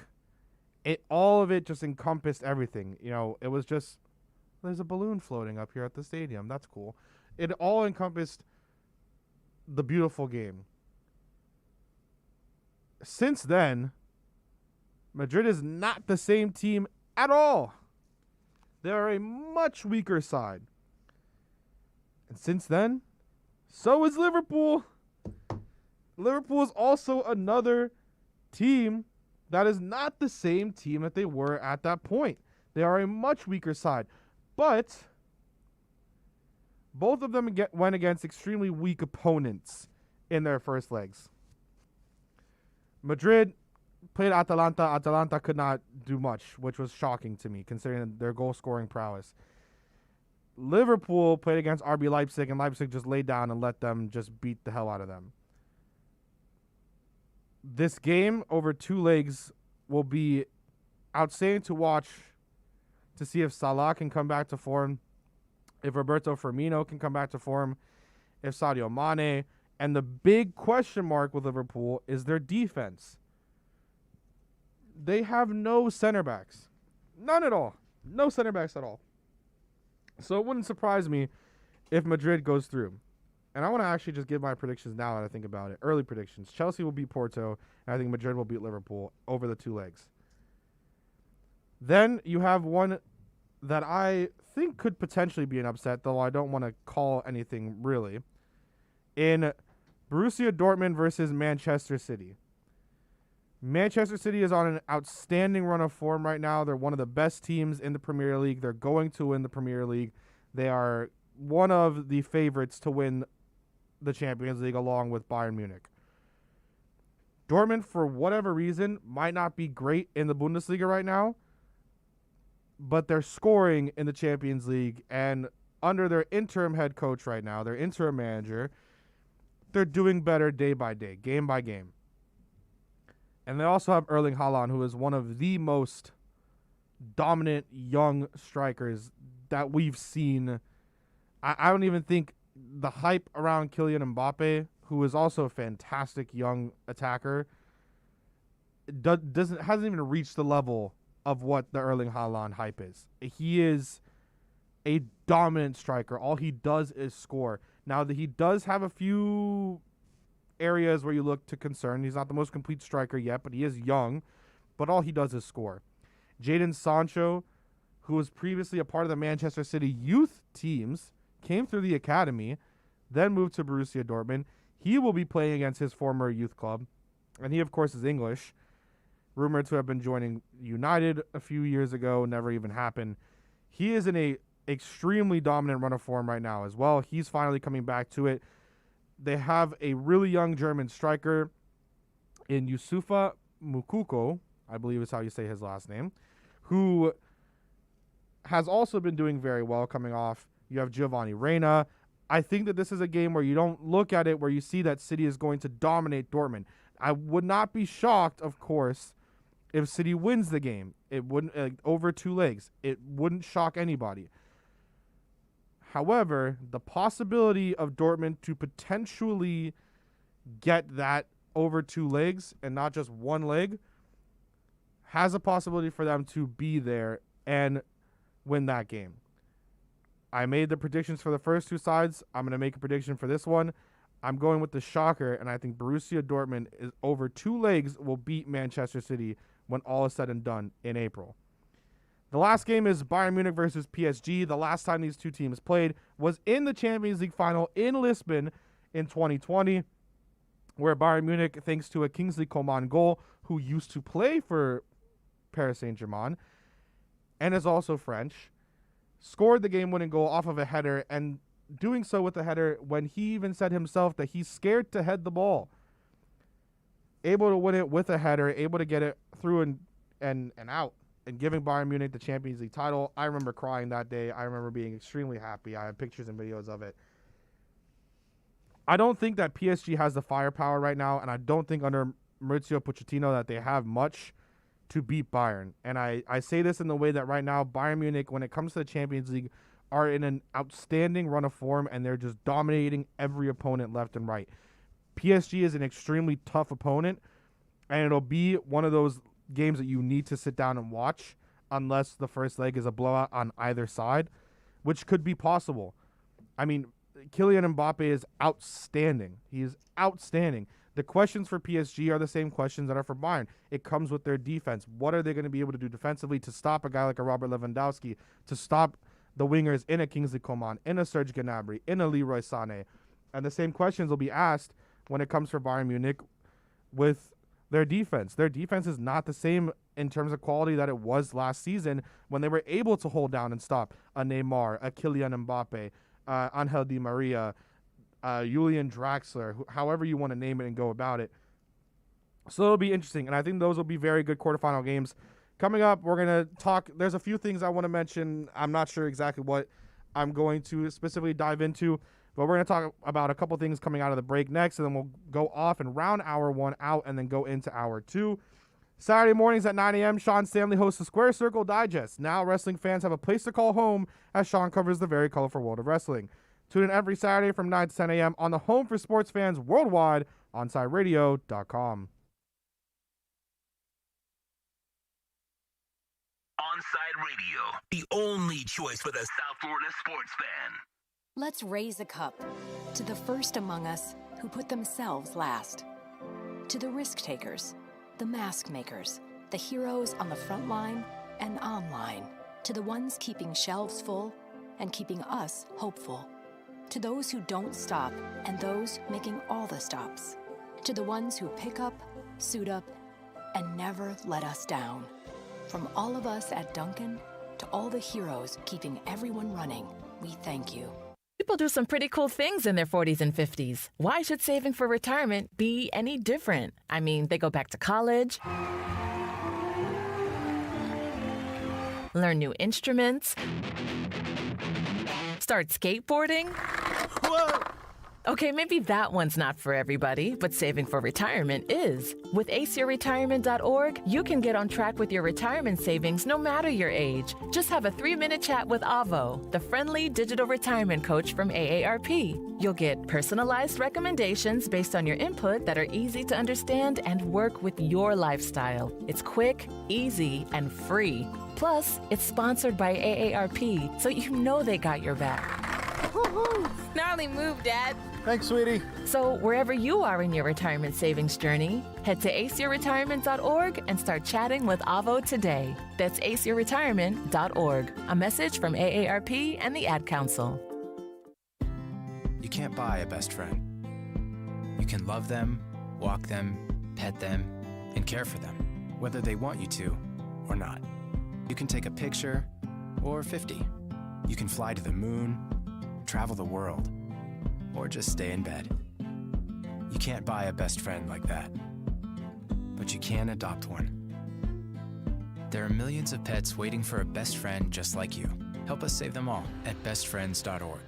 All of it just encompassed everything. You know, it was just, there's a balloon floating up here at the stadium. That's cool. It all encompassed the beautiful game. Since then, Madrid is not the same team at all. They are a much weaker side. And since then, so is Liverpool. Liverpool is also another team that is not the same team that they were at that point. They are a much weaker side. But both of them went against extremely weak opponents in their first legs. Madrid played Atalanta. Atalanta could not do much, which was shocking to me, considering their goal-scoring prowess. Liverpool played against RB Leipzig, and Leipzig just laid down and let them just beat the hell out of them. This game over 2 legs will be outstanding to watch, to see if Salah can come back to form, if Roberto Firmino can come back to form, if Sadio Mane. And the big question mark with Liverpool is their defense. They have no center backs. None at all. No center backs at all. So it wouldn't surprise me if Madrid goes through. And I want to actually just give my predictions now that I think about it. Early predictions. Chelsea will beat Porto, and I think Madrid will beat Liverpool over the 2 legs. Then you have one that I think could potentially be an upset, though I don't want to call anything really. In Borussia Dortmund versus Manchester City. Manchester City is on an outstanding run of form right now. They're one of the best teams in the Premier League. They're going to win the Premier League. They are one of the favorites to win the Champions League along with Bayern Munich. Dortmund, for whatever reason, might not be great in the Bundesliga right now, but they're scoring in the Champions League, and under their interim head coach right now, their interim manager, they're doing better day by day, game by game. And they also have Erling Haaland, who is one of the most dominant young strikers that we've seen. I don't even think the hype around Kylian Mbappe, who is also a fantastic young attacker, hasn't even reached the level of what the Erling Haaland hype is. He is a dominant striker. All he does is score. Now, he does have a few areas where you look to concern. He's not the most complete striker yet, but he is young. But all he does is score. Jadon Sancho, who was previously a part of the Manchester City youth teams, came through the academy, then moved to Borussia Dortmund. He will be playing against his former youth club, and he, of course, is English. Rumored to have been joining United a few years ago, never even happened. He is in a extremely dominant run of form right now as well. He's finally coming back to it. They have a really young German striker in Yusufa Mukoko, I believe is how you say his last name, who has also been doing very well coming off. You have Giovanni Reina. I think that this is a game where you don't look at it where you see that City is going to dominate Dortmund. I would not be shocked, of course, if City wins the game. It wouldn't over 2 legs. It wouldn't shock anybody. However, the possibility of Dortmund to potentially get that over 2 legs and not just 1 leg has a possibility for them to be there and win that game. I made the predictions for the first 2 sides. I'm going to make a prediction for this one. I'm going with the shocker, and I think Borussia Dortmund is over 2 legs will beat Manchester City when all is said and done in April. The last game is Bayern Munich versus PSG. The last time these 2 teams played was in the Champions League final in Lisbon in 2020, where Bayern Munich, thanks to a Kingsley Coman goal, who used to play for Paris Saint-Germain, and is also French, scored the game-winning goal off of a header, and doing so with a header when he even said himself that he's scared to head the ball. Able to win it with a header, able to get it through and out, and giving Bayern Munich the Champions League title. I remember crying that day. I remember being extremely happy. I have pictures and videos of it. I don't think that PSG has the firepower right now, and I don't think under Mauricio Pochettino that they have much to beat Bayern. And I say this in the way that right now, Bayern Munich, when it comes to the Champions League, are in an outstanding run of form, and they're just dominating every opponent left and right. PSG is an extremely tough opponent, and it'll be one of those games that you need to sit down and watch unless the first leg is a blowout on either side, which could be possible. I mean, Kylian Mbappe is outstanding. He is outstanding. The questions for PSG are the same questions that are for Bayern. It comes with their defense. What are they going to be able to do defensively to stop a guy like a Robert Lewandowski, to stop the wingers in a Kingsley Coman, in a Serge Gnabry, in a Leroy Sané? And the same questions will be asked when it comes for Bayern Munich with their defense. Their defense is not the same in terms of quality that it was last season when they were able to hold down and stop a Neymar, a Kylian Mbappe, Angel Di Maria, Julian Draxler, however you want to name it and go about it. So it'll be interesting, and I think those will be very good quarterfinal games. Coming up, we're going to talk. There's a few things I want to mention. I'm not sure exactly what I'm going to specifically dive into, but we're going to talk about a couple things coming out of the break next, and then we'll go off and round hour 1 out and then go into hour 2. Saturday mornings at 9 a.m., Sean Stanley hosts the Square Circle Digest. Now wrestling fans have a place to call home as Sean covers the very colorful world of wrestling. Tune in every Saturday from 9 to 10 a.m. on the home for sports fans worldwide, OnsideRadio.com. Onside Radio, the only choice for the South Florida sports fan. Let's raise a cup to the first among us who put themselves last. To the risk takers, the mask makers, the heroes on the front line and online. To the ones keeping shelves full and keeping us hopeful. To those who don't stop and those making all the stops. To the ones who pick up, suit up, and never let us down. From all of us at Dunkin' to all the heroes keeping everyone running, we thank you. People do some pretty cool things in their 40s and 50s. Why should saving for retirement be any different? I mean, they go back to college, learn new instruments, start skateboarding. Whoa! Okay, maybe that one's not for everybody, but saving for retirement is. With aceyourretirement.org, you can get on track with your retirement savings no matter your age. Just have a 3-minute chat with Avo, the friendly digital retirement coach from AARP. You'll get personalized recommendations based on your input that are easy to understand and work with your lifestyle. It's quick, easy, and free. Plus, it's sponsored by AARP, so you know they got your back. Woohoo! Gnarly move, Dad. Thanks, sweetie. So wherever you are in your retirement savings journey, head to aceyourretirement.org and start chatting with Avo today. That's aceyourretirement.org. A message from AARP and the Ad Council. You can't buy a best friend. You can love them, walk them, pet them, and care for them, whether they want you to or not. You can take a picture or 50. You can fly to the moon, travel the world, or just stay in bed. You can't buy a best friend like that, but you can adopt one. There are millions of pets waiting for a best friend just like you. Help us save them all at bestfriends.org.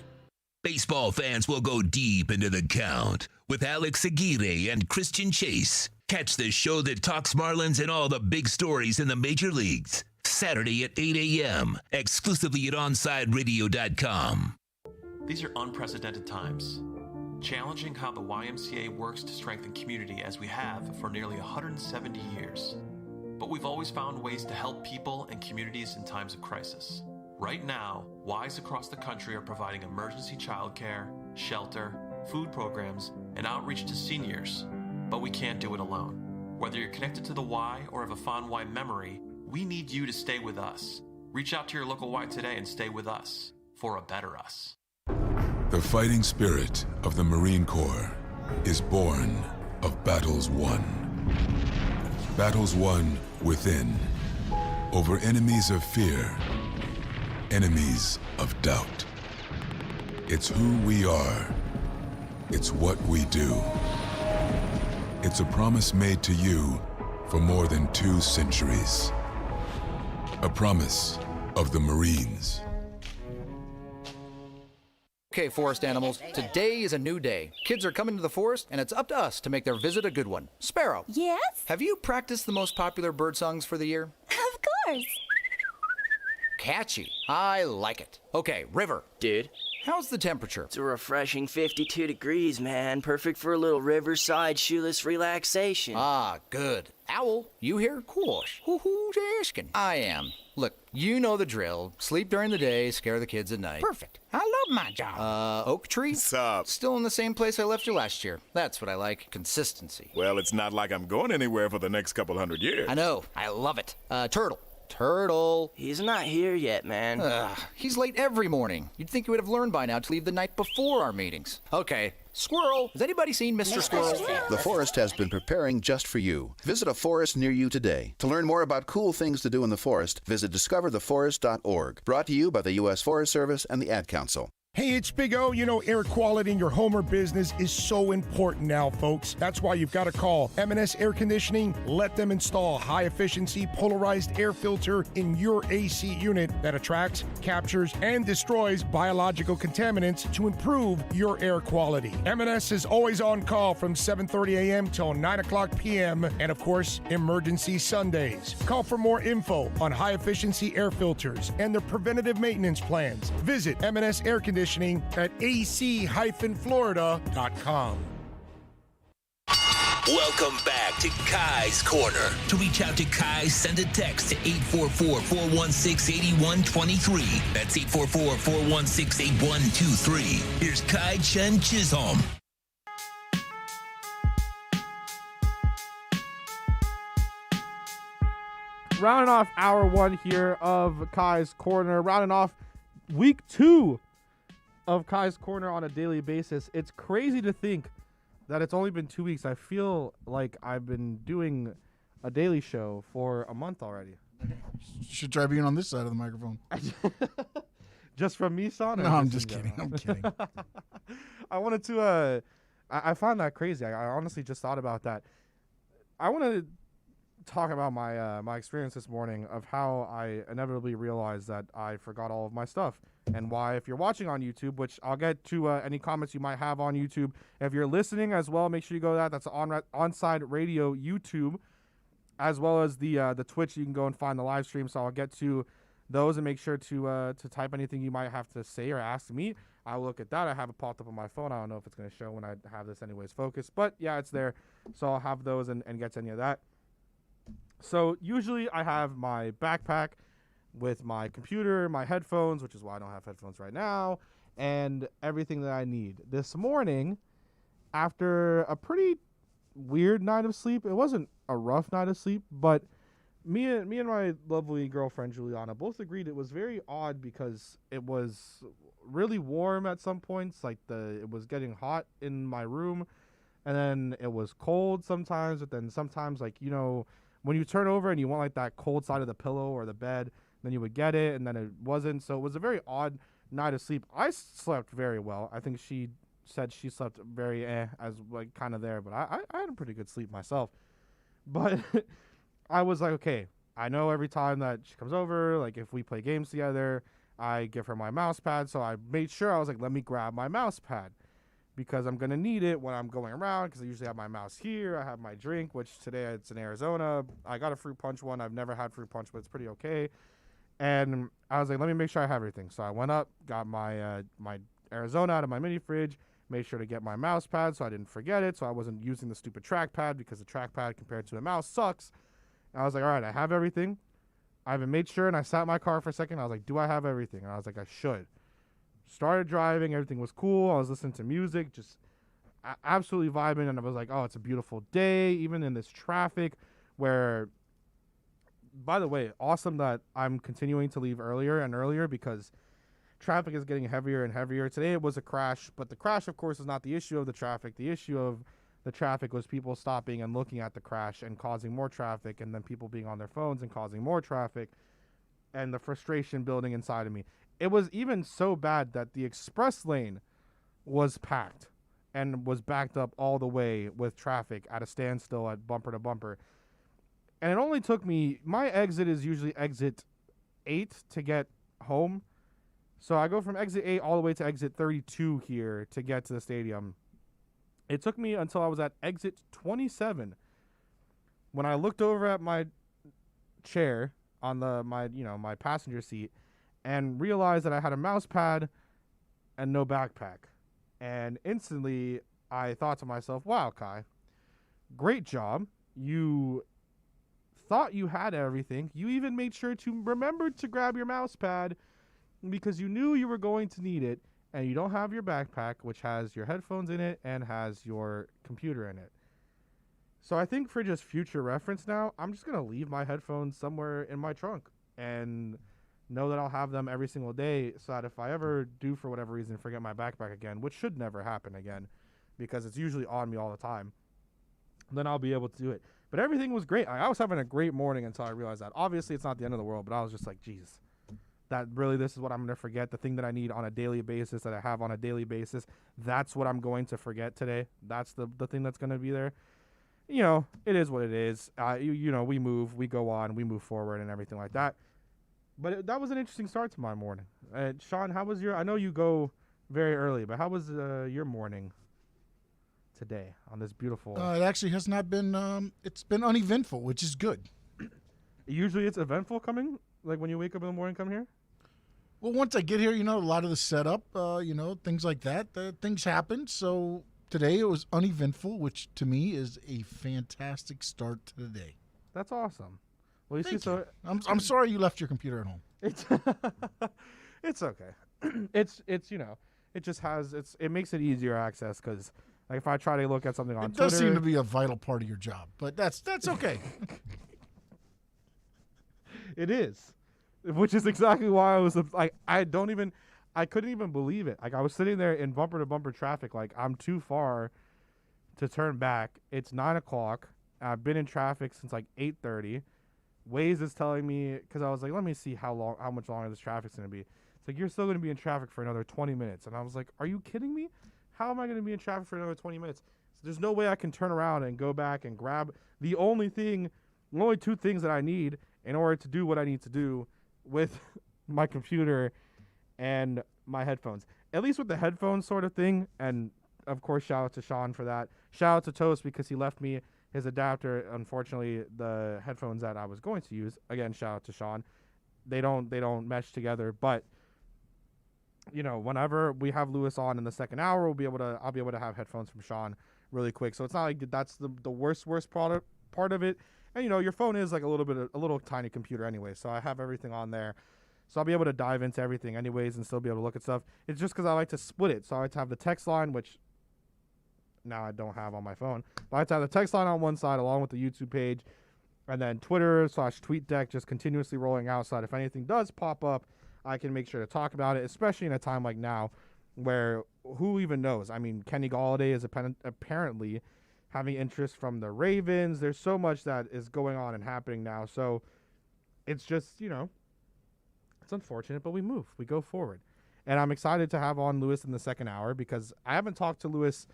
Baseball fans will go deep into the count with Alex Aguirre and Christian Chase. Catch the show that talks Marlins and all the big stories in the major leagues. Saturday at 8 a.m., exclusively at OnsideRadio.com. These are unprecedented times, challenging how the YMCA works to strengthen community as we have for nearly 170 years. But we've always found ways to help people and communities in times of crisis. Right now, Ys across the country are providing emergency childcare, shelter, food programs, and outreach to seniors. But we can't do it alone. Whether you're connected to the Y or have a fond Y memory, we need you to stay with us. Reach out to your local Y today and stay with us for a better us. The fighting spirit of the Marine Corps is born of battles won. Battles won within over enemies of fear, enemies of doubt. It's who we are. It's what we do. It's a promise made to you for more than 2 centuries. A promise of the Marines. Okay, forest animals, today is a new day. Kids are coming to the forest, and it's up to us to make their visit a good one. Sparrow. Yes? Have you practiced the most popular bird songs for the year? Of course. Catchy. I like it. Okay, River. Dude. How's the temperature? It's a refreshing 52 degrees, man. Perfect for a little riverside shoeless relaxation. Ah, good. Owl, you here? Course. Who's asking? I am. Look, you know the drill. Sleep during the day, scare the kids at night. Perfect. I love my job. Oak Tree? What's up? Still in the same place I left you last year. That's what I like. Consistency. Well, it's not like I'm going anywhere for the next couple hundred years. I know. I love it. Turtle. Turtle. He's not here yet, man. He's late every morning. You'd think he would have learned by now to leave the night before our meetings. Okay. Squirrel. Has anybody seen Mr. Squirrel? The forest has been preparing just for you. Visit a forest near you today. To learn more about cool things to do in the forest, visit discovertheforest.org. Brought to you by the U.S. Forest Service and the Ad Council. Hey, it's Big O. You know, air quality in your home or business is so important now, folks. That's why you've got to call M&S Air Conditioning. Let them install high-efficiency polarized air filter in your AC unit that attracts, captures, and destroys biological contaminants to improve your air quality. M&S is always on call from 7:30 a.m. till 9 o'clock p.m. and, of course, emergency Sundays. Call for more info on high-efficiency air filters and their preventative maintenance plans. Visit M&S Air Conditioning at ac-florida.com. Welcome back to Kai's Corner. To reach out to Kai, send a text to 844-416-8123. That's 844-416-8123. Here's Kai Chen Chisholm. Rounding off hour 1 here of Kai's Corner. Rounding off week 2 of Kai's Corner on a daily basis. It's crazy to think that it's only been 2 weeks. I feel like I've been doing a daily show for a month already. You should try being on this side of the microphone. Just from me, Son? No, I'm just kidding. I'm kidding. I wanted to, I find that crazy. I honestly just thought about that. I want to talk about my my experience this morning of how I inevitably realized that I forgot all of my stuff, and why, if you're watching on YouTube, which I'll get to any comments you might have on YouTube. If you're listening as well, make sure you go to that. That's Onside Radio YouTube, as well as the Twitch. You can go and find the live stream. So I'll get to those and make sure to type anything you might have to say or ask me. I'll look at that. I have it popped up on my phone. I don't know if it's going to show when I have this anyways focused, but yeah, it's there. So I'll have those and get to any of that. So usually I have my backpack with my computer, my headphones, which is why I don't have headphones right now, and everything that I need. This morning, after a pretty weird night of sleep, it wasn't a rough night of sleep, but me and my lovely girlfriend Juliana both agreed it was very odd because it was really warm at some points, like it was getting hot in my room, and then it was cold sometimes, but then sometimes, like, you know, when you turn over and you want like that cold side of the pillow or the bed, then you would get it, and then it wasn't. So it was a very odd night of sleep. I slept very well. I think she said she slept very as like kind of there, but I had a pretty good sleep myself. But I was like, okay, I know every time that she comes over, like if we play games together, I give her my mouse pad. So I made sure, I was like, let me grab my mouse pad, because I'm going to need it when I'm going around, because I usually have my mouse here. I have my drink, which today it's in Arizona. I got a fruit punch one. I've never had fruit punch, but it's pretty okay. And I was like, let me make sure I have everything. So I went up, got my my Arizona out of my mini fridge, made sure to get my mouse pad so I didn't forget it, so I wasn't using the stupid trackpad, because the trackpad compared to a mouse sucks. And I was like, all right, I have everything. I haven't made sure, and I sat in my car for a second. I was like, do I have everything? And I was like, I should. Started driving, everything was cool. I was listening to music, just absolutely vibing, and I was like, oh, it's a beautiful day, even in this traffic, where, by the way, awesome that I'm continuing to leave earlier and earlier, because traffic is getting heavier and heavier. Today it was a crash, but the crash, of course, is not the issue of the traffic. The issue of the traffic was people stopping and looking at the crash and causing more traffic, and then people being on their phones and causing more traffic, and the frustration building inside of me. It was even so bad that the express lane was packed and was backed up all the way with traffic at a standstill at bumper to bumper. And it only took me, my exit is usually exit 8 to get home. So I go from exit 8 all the way to exit 32 here to get to the stadium. It took me until I was at exit 27 when I looked over at my chair on my passenger seat and realized that I had a mouse pad and no backpack. And instantly I thought to myself, wow, Kai, great job. You thought you had everything. You even made sure to remember to grab your mouse pad because you knew you were going to need it, and you don't have your backpack, which has your headphones in it and has your computer in it. So I think for just future reference now, I'm just going to leave my headphones somewhere in my trunk and know that I'll have them every single day, so that if I ever do, for whatever reason, forget my backpack again, which should never happen again because it's usually on me all the time, then I'll be able to do it. But everything was great. I was having a great morning until I realized that. Obviously, it's not the end of the world, but I was just like, Jesus, that really, this is what I'm going to forget. The thing that I need on a daily basis, that I have on a daily basis, that's what I'm going to forget today. That's the thing that's going to be there. You know, it is what it is. We move, we go on, we move forward and everything like that. But that was an interesting start to my morning. Sean, how was I know you go very early, but how was your morning today on this beautiful... It actually has not been, it's been uneventful, which is good. Usually it's eventful coming, like when you wake up in the morning, come here? Well, once I get here, a lot of the setup, things like that, things happen. So today it was uneventful, which to me is a fantastic start to the day. That's awesome. Well, you Thank see, you. so I'm sorry you left your computer at home. It's okay. It's it just has it makes it easier access because like if I try to look at something on Twitter, It does seem to be a vital part of your job, but that's okay. It is, which is exactly why I was like I couldn't even believe it. Like I was sitting there in bumper to bumper traffic, like I'm too far to turn back. It's 9 o'clock. I've been in traffic since like 8:30. Waze is telling me, because I was like, let me see how much longer this traffic's going to be. It's like, you're still going to be in traffic for another 20 minutes. And I was like, are you kidding me? How am I going to be in traffic for another 20 minutes? So there's no way I can turn around and go back and grab the only two things that I need in order to do what I need to do with my computer and my headphones. At least with the headphones sort of thing. And of course, shout out to Sean for that. Shout out to Toast because he left me his adapter. Unfortunately, the headphones that I was going to use, again, shout out to Sean, they don't mesh together. But whenever we have Lewis on in the second hour, I'll be able to have headphones from Sean really quick. So it's not like that's the worst part of it. And your phone is like a little tiny computer anyway. So I have everything on there. So I'll be able to dive into everything anyways and still be able to look at stuff. It's just because I like to split it. So I like to have the text line, which now I don't have on my phone. But I have to have the text line on one side along with the YouTube page, and then Twitter/TweetDeck just continuously rolling out so that if anything does pop up, I can make sure to talk about it, especially in a time like now where who even knows? I mean, Kenny Golladay is apparently having interest from the Ravens. There's so much that is going on and happening now. So it's just, it's unfortunate, but we move. We go forward. And I'm excited to have on Lewis in the second hour because I haven't talked to Lewis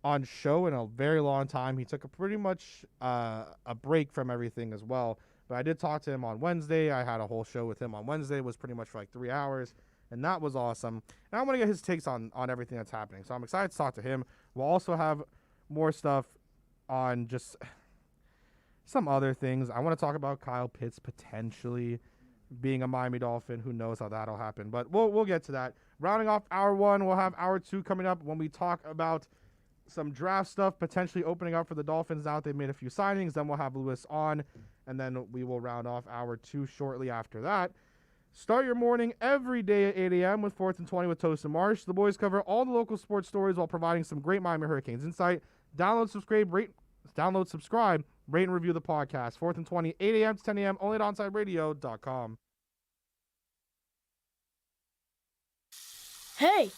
on show in a very long time. He took a pretty much a break from everything as well. But I did talk to him on Wednesday. I had a whole show with him on Wednesday. It was pretty much for like 3 hours. And that was awesome. And I want to get his takes on everything that's happening. So I'm excited to talk to him. We'll also have more stuff on just some other things. I want to talk about Kyle Pitts potentially being a Miami Dolphin. Who knows how that'll happen. But we'll get to that. Rounding off hour one, we'll have hour two coming up when we talk about some draft stuff potentially opening up for the Dolphins now that they've made a few signings. Then we'll have Lewis on, and then we will round off hour two shortly after that. Start your morning every day at 8 a.m. with 4th and 20 with Toast and Marsh. The boys cover all the local sports stories while providing some great Miami Hurricanes insight. Download, subscribe, rate, and review the podcast. 4th and 20, 8 a.m. to 10 a.m. only at OnsideRadio.com. Hey,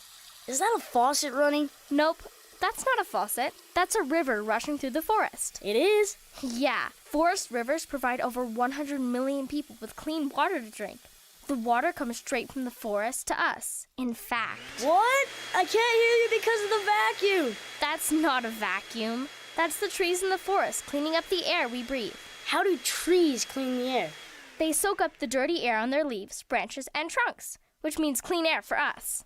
is that a faucet running? Nope, That's not a faucet. That's a river rushing through the forest. It is? Yeah. Forest rivers provide over 100 million people with clean water to drink. The water comes straight from the forest to us. In fact... What? I can't hear you because of the vacuum. That's not a vacuum. That's the trees in the forest cleaning up the air we breathe. How do trees clean the air? They soak up the dirty air on their leaves, branches, and trunks, which means clean air for us.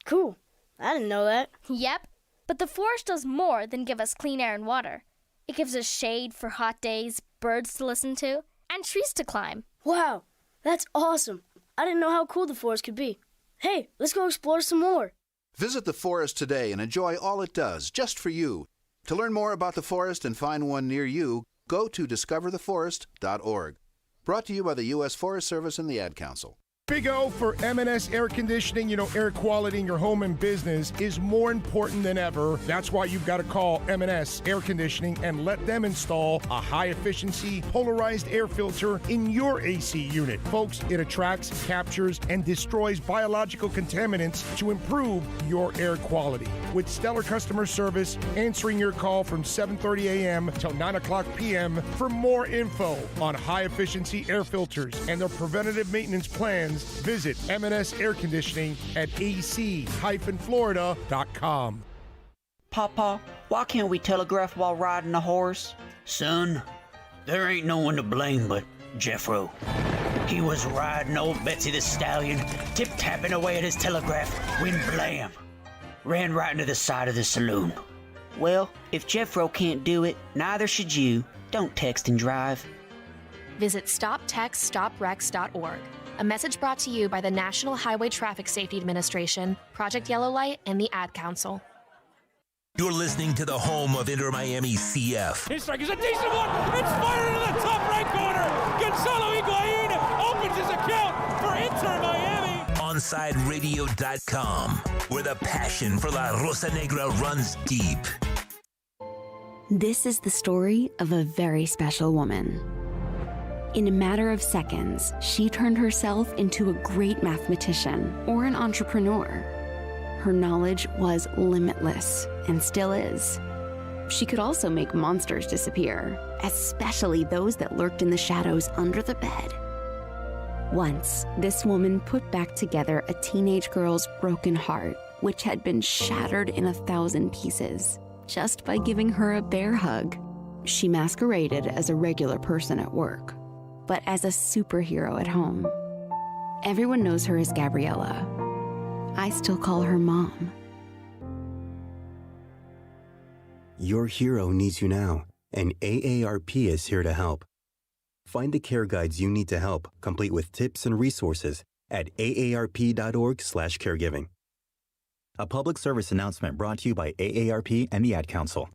Cool. I didn't know that. Yep. But the forest does more than give us clean air and water. It gives us shade for hot days, birds to listen to, and trees to climb. Wow, that's awesome. I didn't know how cool the forest could be. Hey, let's go explore some more. Visit the forest today and enjoy all it does, just for you. To learn more about the forest and find one near you, go to discovertheforest.org. Brought to you by the U.S. Forest Service and the Ad Council. Big O for M&S Air Conditioning. You know, air quality in your home and business is more important than ever. That's why you've got to call M&S Air Conditioning and let them install a high-efficiency polarized air filter in your AC unit. Folks, it attracts, captures, and destroys biological contaminants to improve your air quality. With stellar customer service, answering your call from 7:30 a.m. till 9 o'clock p.m. For more info on high-efficiency air filters and their preventative maintenance plans, visit M&S Air Conditioning at ac-florida.com. Papa, why can't we telegraph while riding a horse? Son, there ain't no one to blame but Jeffro. He was riding old Betsy the Stallion, tip-tapping away at his telegraph, when blam! Ran right into the side of the saloon. Well, if Jeffro can't do it, neither should you. Don't text and drive. Visit StopTextStopWrecks.org. A message brought to you by the National Highway Traffic Safety Administration, Project Yellow Light, and the Ad Council. You're listening to the home of Inter Miami CF. His strike is a decent one. It's fired into the top right corner. Gonzalo Higuain opens his account for Inter Miami. OnSideRadio.com, where the passion for La Rosa Negra runs deep. This is the story of a very special woman. In a matter of seconds, she turned herself into a great mathematician or an entrepreneur. Her knowledge was limitless and still is. She could also make monsters disappear, especially those that lurked in the shadows under the bed. Once, this woman put back together a teenage girl's broken heart, which had been shattered in 1,000 pieces, just by giving her a bear hug. She masqueraded as a regular person at work, but as a superhero at home. Everyone knows her as Gabriella. I still call her Mom. Your hero needs you now, and AARP is here to help. Find the care guides you need to help, complete with tips and resources at aarp.org/caregiving. A public service announcement brought to you by AARP and the Ad Council.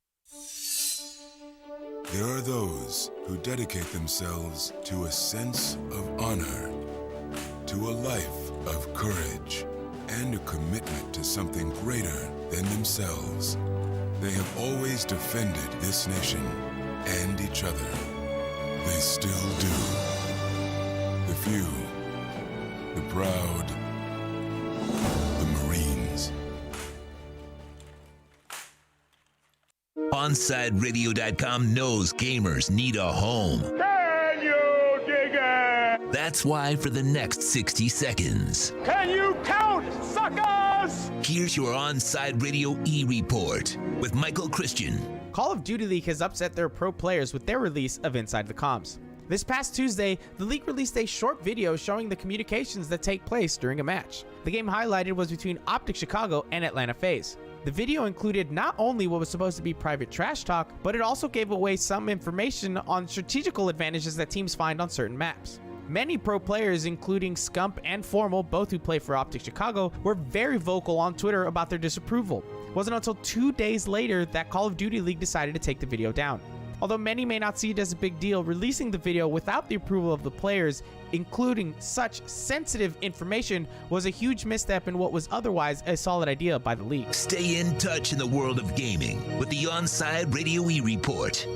There are those who dedicate themselves to a sense of honor, to a life of courage, and a commitment to something greater than themselves. They have always defended this nation and each other. They still do. The few, the proud, the Marines. OnSideRadio.com knows gamers need a home. Can you dig it? That's why for the next 60 seconds, Can you count, suckers? here's your OnSide Radio E-Report with Michael Christian. Call of Duty League has upset their pro players with their release of Inside the Comms. This past Tuesday, the league released a short video showing the communications that take place during a match. The game highlighted was between Optic Chicago and Atlanta FaZe. The video included not only what was supposed to be private trash talk, but it also gave away some information on strategical advantages that teams find on certain maps. Many pro players, including Scump and Formal, both who play for Optic Chicago, were very vocal on Twitter about their disapproval. It wasn't until 2 days later that Call of Duty League decided to take the video down. Although many may not see it as a big deal, releasing the video without the approval of the players, including such sensitive information, was a huge misstep in what was otherwise a solid idea by the league. Stay in touch in the world of gaming with the OnSide Radio E-Report.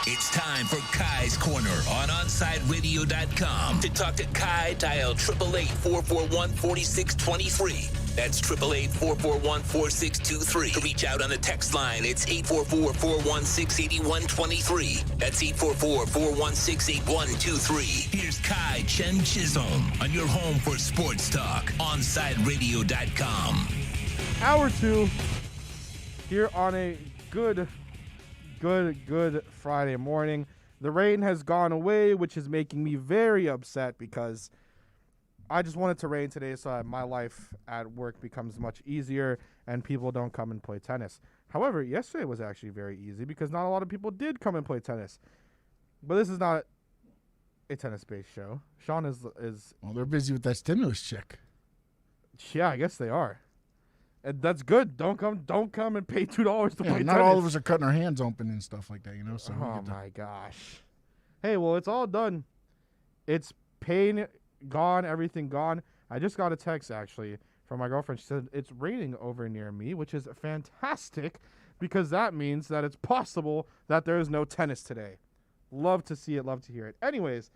It's time for Kai's Corner on OnSideRadio.com. To talk to Kai, dial 888-441-4623. That's 888-441-4623. To reach out on the text line, it's 844-416-8123. That's 844-416-8123. Here's Kai Chen Chisholm on your home for sports talk, OnSideRadio.com. Hour 2 here on a good Friday morning. The rain has gone away, which is making me very upset because I just want it to rain today so that my life at work becomes much easier and people don't come and play tennis. However, yesterday was actually very easy because not a lot of people did come and play tennis. But this is not a tennis-based show. Sean is Well, they're busy with that stimulus check. Yeah, I guess they are. And that's good. Don't come and pay $2 to play tennis. Not all of us are cutting our hands open and stuff like that, you know. So oh my gosh. Hey, well, it's all done. It's pain gone, everything gone. I just got a text actually from my girlfriend. She said it's raining over near me, which is fantastic because that means that it's possible that there is no tennis today. Love to see it, love to hear it. Anyways,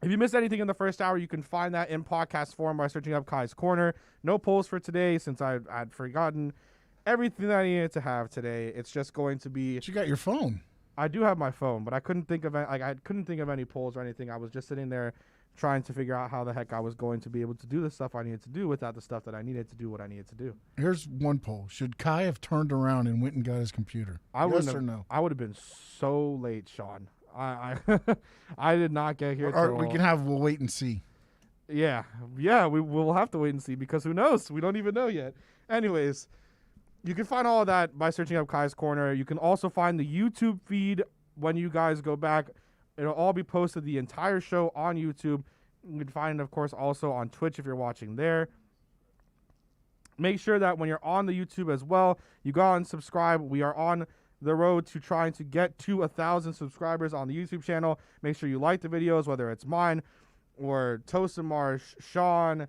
if you missed anything in the first hour, you can find that in podcast form by searching up Kai's Corner. No polls for today since I'd forgotten everything that I needed to have today. It's just going to be. But you got your phone. I do have my phone, but I couldn't think of any polls or anything. I was just sitting there trying to figure out how the heck I was going to be able to do the stuff I needed to do without the stuff that I needed to do what I needed to do. Here's one poll. Should Kai have turned around and went and got his computer? Yes or no? I would have been so late, Sean. I I did not get here. We'll wait and see. Yeah, we'll have to wait and see because who knows? We don't even know yet. Anyways, you can find all of that by searching up Kai's Corner. You can also find the YouTube feed when you guys go back. It'll all be posted, the entire show on YouTube. You can find it, of course, also on Twitch if you're watching there. Make sure that when you're on the YouTube as well, you go out and subscribe. We are on the road to trying to get to 1,000 subscribers on the YouTube channel. Make sure you like the videos, whether it's mine or Tosa Marsh, Sean,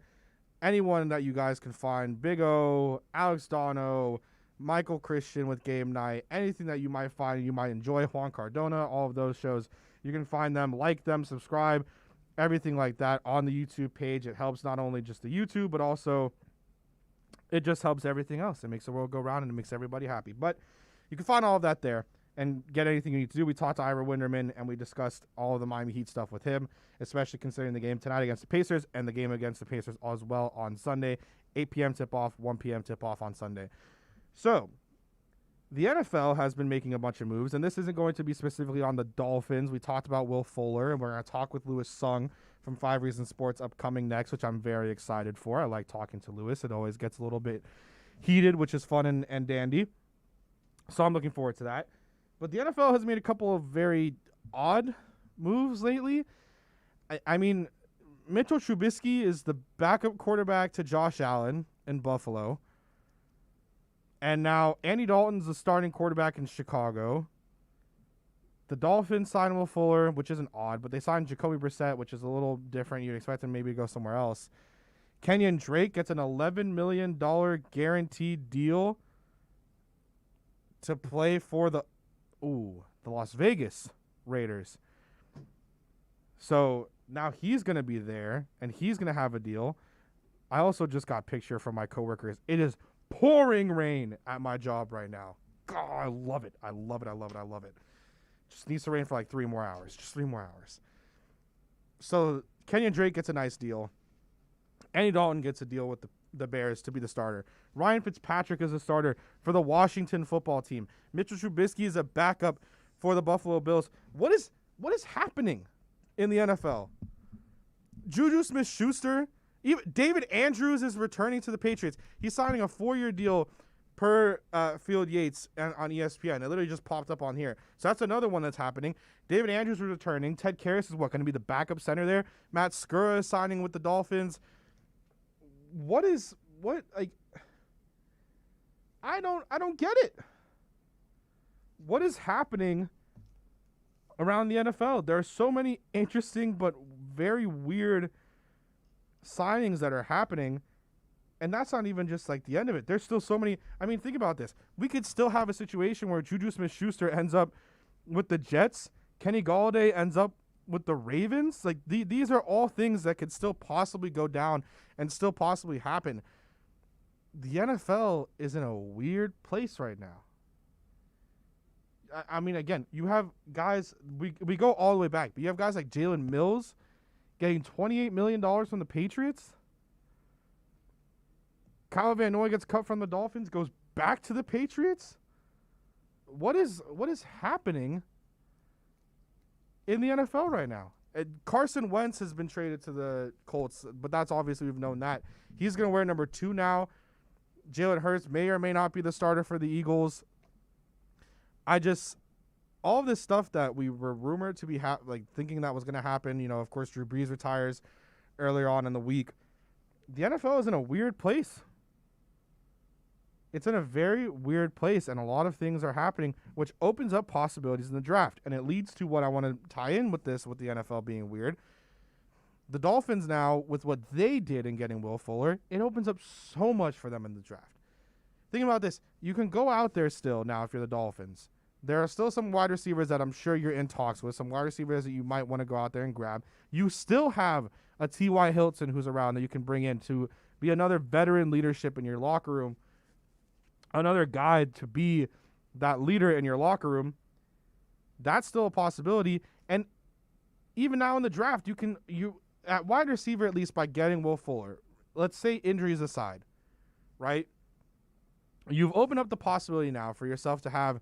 anyone that you guys can find, Big O, Alex Dono, Michael Christian with Game Night, anything that you might find you might enjoy, Juan Cardona, all of those shows. You can find them, like them, subscribe, everything like that on the YouTube page. It helps not only just the YouTube, but also it just helps everything else. It makes the world go round and it makes everybody happy. But you can find all of that there and get anything you need to do. We talked to Ira Winderman and we discussed all of the Miami Heat stuff with him, especially considering the game tonight against the Pacers and the game against the Pacers as well on Sunday. 8 p.m. tip-off, 1 p.m. tip-off on Sunday. So the NFL has been making a bunch of moves, and this isn't going to be specifically on the Dolphins. We talked about Will Fuller, and we're going to talk with Lewis Sung from 5 Reasons Sports upcoming next, which I'm very excited for. I like talking to Lewis. It always gets a little bit heated, which is fun and dandy. So I'm looking forward to that. But the NFL has made a couple of very odd moves lately. I mean, Mitchell Trubisky is the backup quarterback to Josh Allen in Buffalo. And now Andy Dalton's the starting quarterback in Chicago. The Dolphins signed Will Fuller, which isn't odd, but they signed Jacoby Brissett, which is a little different. You'd expect him maybe to go somewhere else. Kenyon Drake gets an $11 million guaranteed deal to play for the Las Vegas Raiders. So now he's going to be there, and he's going to have a deal. I also just got a picture from my coworkers. It is pouring rain at my job right now. God, I love it. I love it. I love it. I love it. Just needs to rain for like 3 more hours. Just 3 more hours. So Kenyon Drake gets a nice deal. Andy Dalton gets a deal with the Bears to be the starter. Ryan Fitzpatrick is a starter for the Washington football team. Mitchell Trubisky is a backup for the Buffalo Bills. What is happening in the NFL? Juju Smith-Schuster, even David Andrews is returning to the Patriots. He's signing a 4-year deal per Field Yates on ESPN. It literally just popped up on here. So that's another one that's happening. David Andrews is returning. Ted Karras is going to be the backup center there. Matt Skura is signing with the Dolphins. I don't get it. What is happening around the NFL? There are so many interesting but very weird signings that are happening, and that's not even just like the end of it. There's still so many. I mean, think about this. We could still have a situation where Juju Smith-Schuster ends up with the Jets. Kenny Golladay ends up with the Ravens. Like these are all things that could still possibly go down and still possibly happen. the NFL is in a weird place right now. I mean, again, you have guys, we go all the way back, but you have guys like Jalen Mills getting $28 million from the Patriots. Kyle Van Noy gets cut from the Dolphins, goes back to the Patriots. What is happening in the NFL right now? Carson Wentz has been traded to the Colts, but that's obviously, we've known that. He's going to wear number 2 now. Jalen Hurts may or may not be the starter for the Eagles. All of this stuff that we were rumored to be thinking that was going to happen, you know, of course, Drew Brees retires earlier on in the week. The NFL is in a weird place. It's in a very weird place, and a lot of things are happening, which opens up possibilities in the draft. And it leads to what I want to tie in with this, with the NFL being weird. The Dolphins now, with what they did in getting Will Fuller, it opens up so much for them in the draft. Think about this. You can go out there still now if you're the Dolphins. There are still some wide receivers that I'm sure you're in talks with, some wide receivers that you might want to go out there and grab. You still have a T.Y. Hilton who's around that you can bring in to be another veteran leadership in your locker room, another guy to be that leader in your locker room. That's still a possibility. And even now in the draft, you at wide receiver, at least by getting Will Fuller, let's say injuries aside, right? You've opened up the possibility now for yourself to have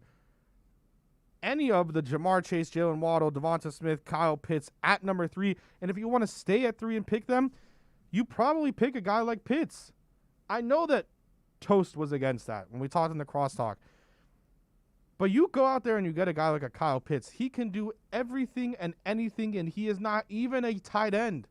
any of the Jamar Chase, Jalen Waddle, Devonta Smith, Kyle Pitts at number 3. And if you want to stay at 3 and pick them, you probably pick a guy like Pitts. I know that Toast was against that when we talked in the crosstalk. But you go out there and you get a guy like a Kyle Pitts. He can do everything and anything, and he is not even a tight end.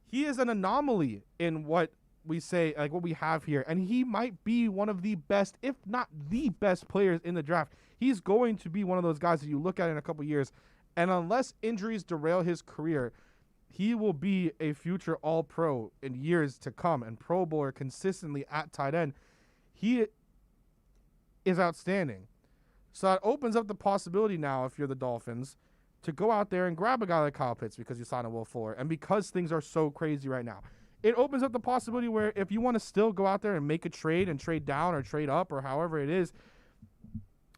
He is an anomaly in what we say, like what we have here. And he might be one of the best, if not the best players in the draft. He's going to be one of those guys that you look at in a couple years, and unless injuries derail his career, he will be a future All-Pro in years to come and Pro Bowler consistently at tight end. He is outstanding. So that opens up the possibility now, if you're the Dolphins, to go out there and grab a guy like Kyle Pitts because you signed a Will Fuller, and because things are so crazy right now. It opens up the possibility where if you want to still go out there and make a trade and trade down or trade up or however it is,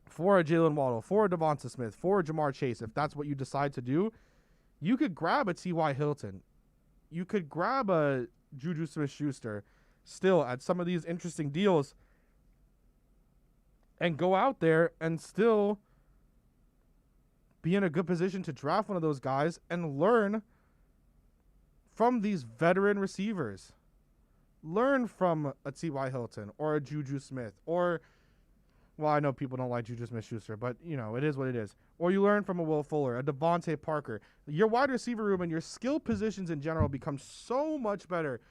for a Jalen Waddle, for a Devonta Smith, for a Jamar Chase, if that's what you decide to do, you could grab a T.Y. Hilton. You could grab a Juju Smith-Schuster still at some of these interesting deals and go out there and still be in a good position to draft one of those guys and learn from these veteran receivers. Learn from a T.Y. Hilton or a Juju Smith or... Well, I know people don't like Juju Smith-Schuster, but, you know, it is what it is. Or you learn from a Will Fuller, a Devontae Parker. Your wide receiver room and your skill positions in general become so much better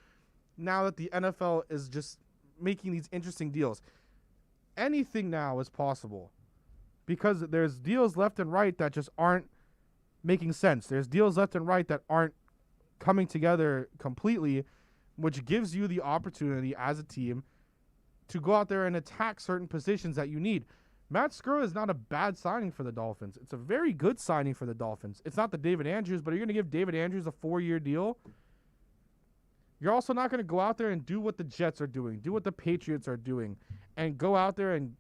now that the NFL is just making these interesting deals. Anything now is possible because there's deals left and right that just aren't making sense. There's deals left and right that aren't coming together completely, which gives you the opportunity as a team to go out there and attack certain positions that you need. Matt Skura is not a bad signing for the Dolphins. It's a very good signing for the Dolphins. It's not the David Andrews, but are you going to give David Andrews a 4-year deal? You're also not going to go out there and do what the Jets are doing, do what the Patriots are doing, and go out there and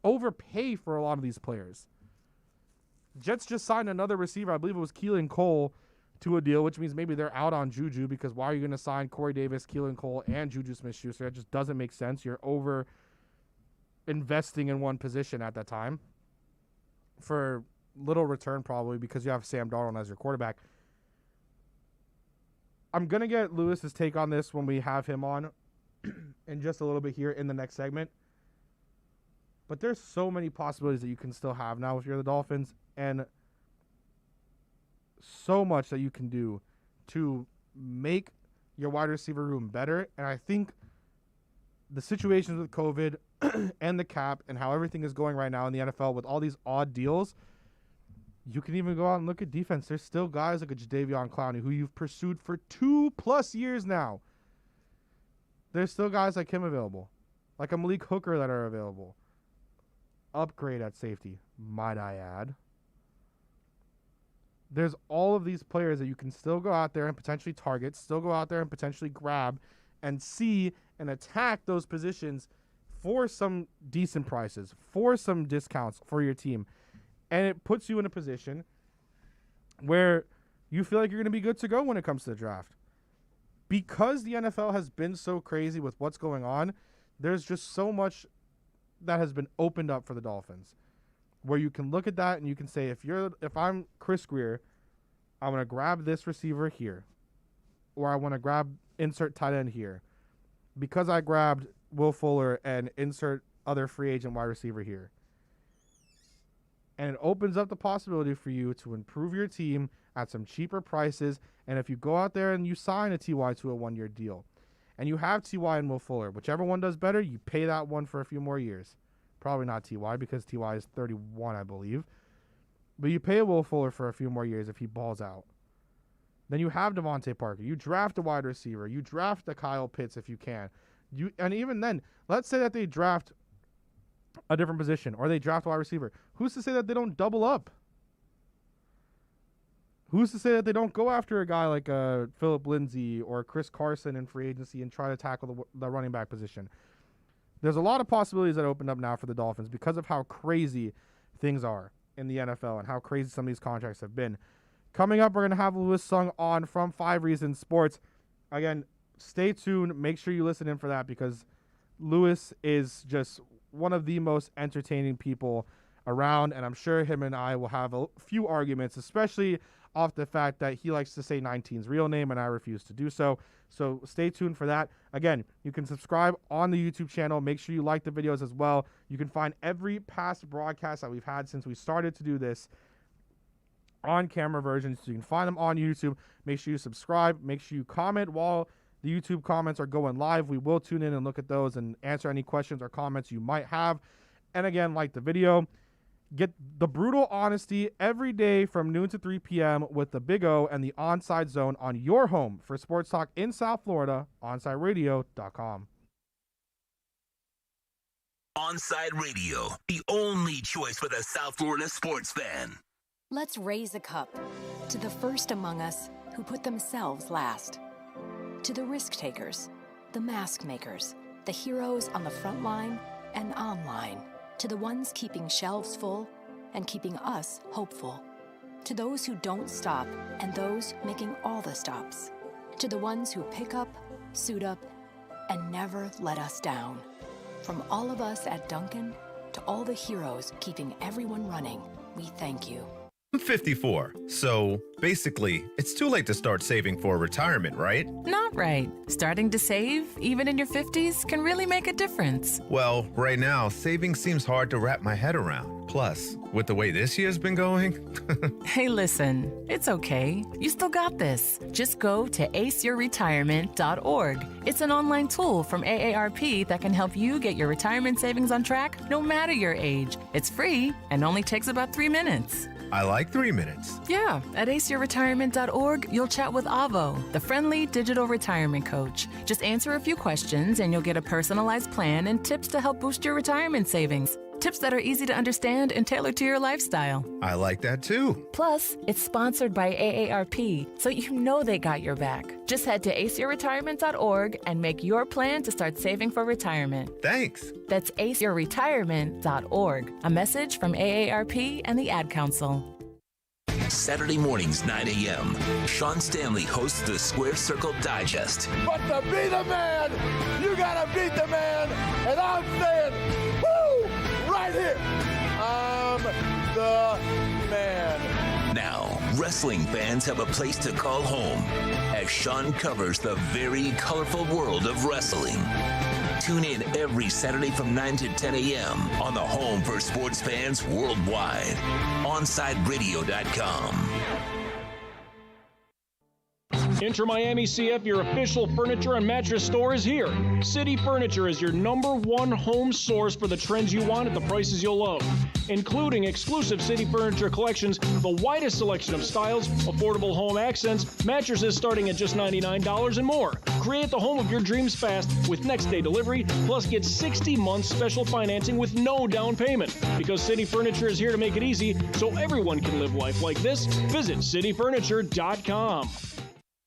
overpay for a lot of these players. Jets just signed another receiver. I believe it was Keelan Cole to a deal, which means maybe they're out on Juju because why are you going to sign Corey Davis, Keelan Cole, and Juju Smith-Schuster? That just doesn't make sense. You're over investing in one position at that time for little return probably because you have Sam Darnold as your quarterback. I'm going to get Lewis's take on this when we have him on in just a little bit here in the next segment. But there's so many possibilities that you can still have now if you're the Dolphins, and so much that you can do to make your wide receiver room better. And I think the situations with COVID and the cap and how everything is going right now in the NFL with all these odd deals, you can even go out and look at defense. There's still guys like a Jadeveon Clowney who you've pursued for 2+ years now. There's still guys like him available, like a Malik Hooker that are available. Upgrade at safety, might I add. There's all of these players that you can still go out there and potentially target, still go out there and potentially grab and see and attack those positions for some decent prices, for some discounts for your team. And it puts you in a position where you feel like you're going to be good to go when it comes to the draft. Because the NFL has been so crazy with what's going on, there's just so much that has been opened up for the Dolphins, where you can look at that and you can say, if I'm Chris Greer, I want to grab this receiver here, or I want to grab insert tight end here, because I grabbed Will Fuller and insert other free agent wide receiver here. And it opens up the possibility for you to improve your team at some cheaper prices. And if you go out there and you sign a T.Y. to a 1-year deal, and you have T.Y. and Will Fuller, whichever one does better, you pay that one for a few more years. Probably not T.Y. because T.Y. is 31, I believe. But you pay Will Fuller for a few more years if he balls out. Then you have Devontae Parker. You draft a wide receiver. You draft a Kyle Pitts if you can. And even then, let's say that they draft a different position or they draft a wide receiver. Who's to say that they don't double up? Who's to say that they don't go after a guy like Phillip Lindsay or Chris Carson in free agency and try to tackle the running back position? There's a lot of possibilities that open up now for the Dolphins because of how crazy things are in the NFL and how crazy some of these contracts have been. Coming up, we're going to have Lewis Sung on from 5 Reasons Sports. Again, stay tuned. Make sure you listen in for that because Lewis is just one of the most entertaining people around, and I'm sure him and I will have a few arguments, especially off the fact that he likes to say 19's real name, and I refuse to do so. So stay tuned for that. Again, you can subscribe on the YouTube channel. Make sure you like the videos as well. You can find every past broadcast that we've had since we started to do this on camera versions. So you can find them on YouTube. Make sure you subscribe. Make sure you comment while the YouTube comments are going live. We will tune in and look at those and answer any questions or comments you might have. And again, like the video. Get the brutal honesty every day from noon to 3 p.m. with the Big O and the Onside Zone on your home for sports talk in South Florida, OnsideRadio.com. Onside Radio, the only choice for the South Florida sports fan. Let's raise a cup to the first among us who put themselves last. To the risk takers, the mask makers, the heroes on the front line and online. To the ones keeping shelves full and keeping us hopeful. To those who don't stop and those making all the stops. To the ones who pick up, suit up, and never let us down. From all of us at Dunkin' to all the heroes keeping everyone running, we thank you. I'm 54, so basically, it's too late to start saving for retirement, right? Not right. Starting to save, even in your 50s, can really make a difference. Well, right now, saving seems hard to wrap my head around. Plus, with the way this year's been going... Hey, listen, it's okay. You still got this. Just go to aceyourretirement.org. It's an online tool from AARP that can help you get your retirement savings on track no matter your age. It's free and only takes about 3 minutes. I like 3 minutes. Yeah, at aceyourretirement.org, you'll chat with Avo, the friendly digital retirement coach. Just answer a few questions and you'll get a personalized plan and tips to help boost your retirement savings. Tips that are easy to understand and tailored to your lifestyle. I like that too. Plus, it's sponsored by AARP, so you know they got your back. Just head to aceyourretirement.org and make your plan to start saving for retirement. Thanks. That's aceyourretirement.org. A message from AARP and the Ad Council. Saturday mornings, 9 a.m., Sean Stanley hosts the Square Circle Digest. But to be the man, you gotta beat the man. And I'm saying, woo, right here, I'm the man. Now, wrestling fans have a place to call home as Sean covers the very colorful world of wrestling. Tune in every Saturday from 9 to 10 a.m. on the home for sports fans worldwide, OnsideRadio.com. Enter Miami CF, your official furniture and mattress store, is here. City Furniture is your #1 home source for the trends you want at the prices you'll love, including exclusive City Furniture collections, the widest selection of styles, affordable home accents, mattresses starting at just $99 and more. Create the home of your dreams fast with next-day delivery, plus get 60 months special financing with no down payment. Because City Furniture is here to make it easy so everyone can live life like this, visit cityfurniture.com.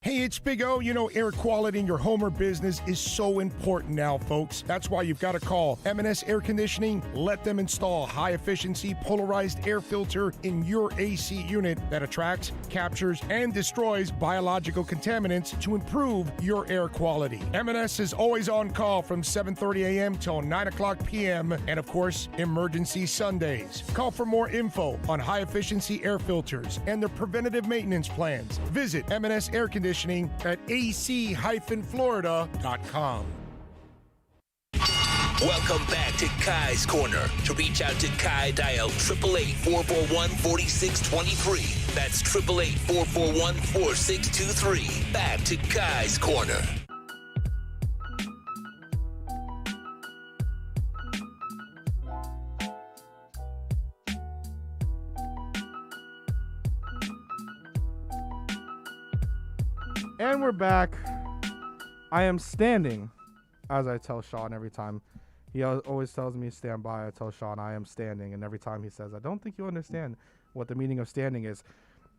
Hey, it's Big O. You know, air quality in your home or business is so important now, folks. That's why you've got to call M&S Air Conditioning. Let them install a high-efficiency polarized air filter in your AC unit that attracts, captures, and destroys biological contaminants to improve your air quality. M&S is always on call from 7:30 a.m. till 9 o'clock p.m. and, of course, emergency Sundays. Call for more info on high-efficiency air filters and their preventative maintenance plans. Visit M&S Air Conditioning at ac-florida.com. Welcome back to Kai's Corner. To reach out to Kai, dial 888-441-4623. That's 888-441-4623. Back to Kai's Corner. And we're back. I am standing, as I tell Sean every time. He always tells me stand by. I tell Sean I am standing, and every time he says, I don't think you understand what the meaning of standing is.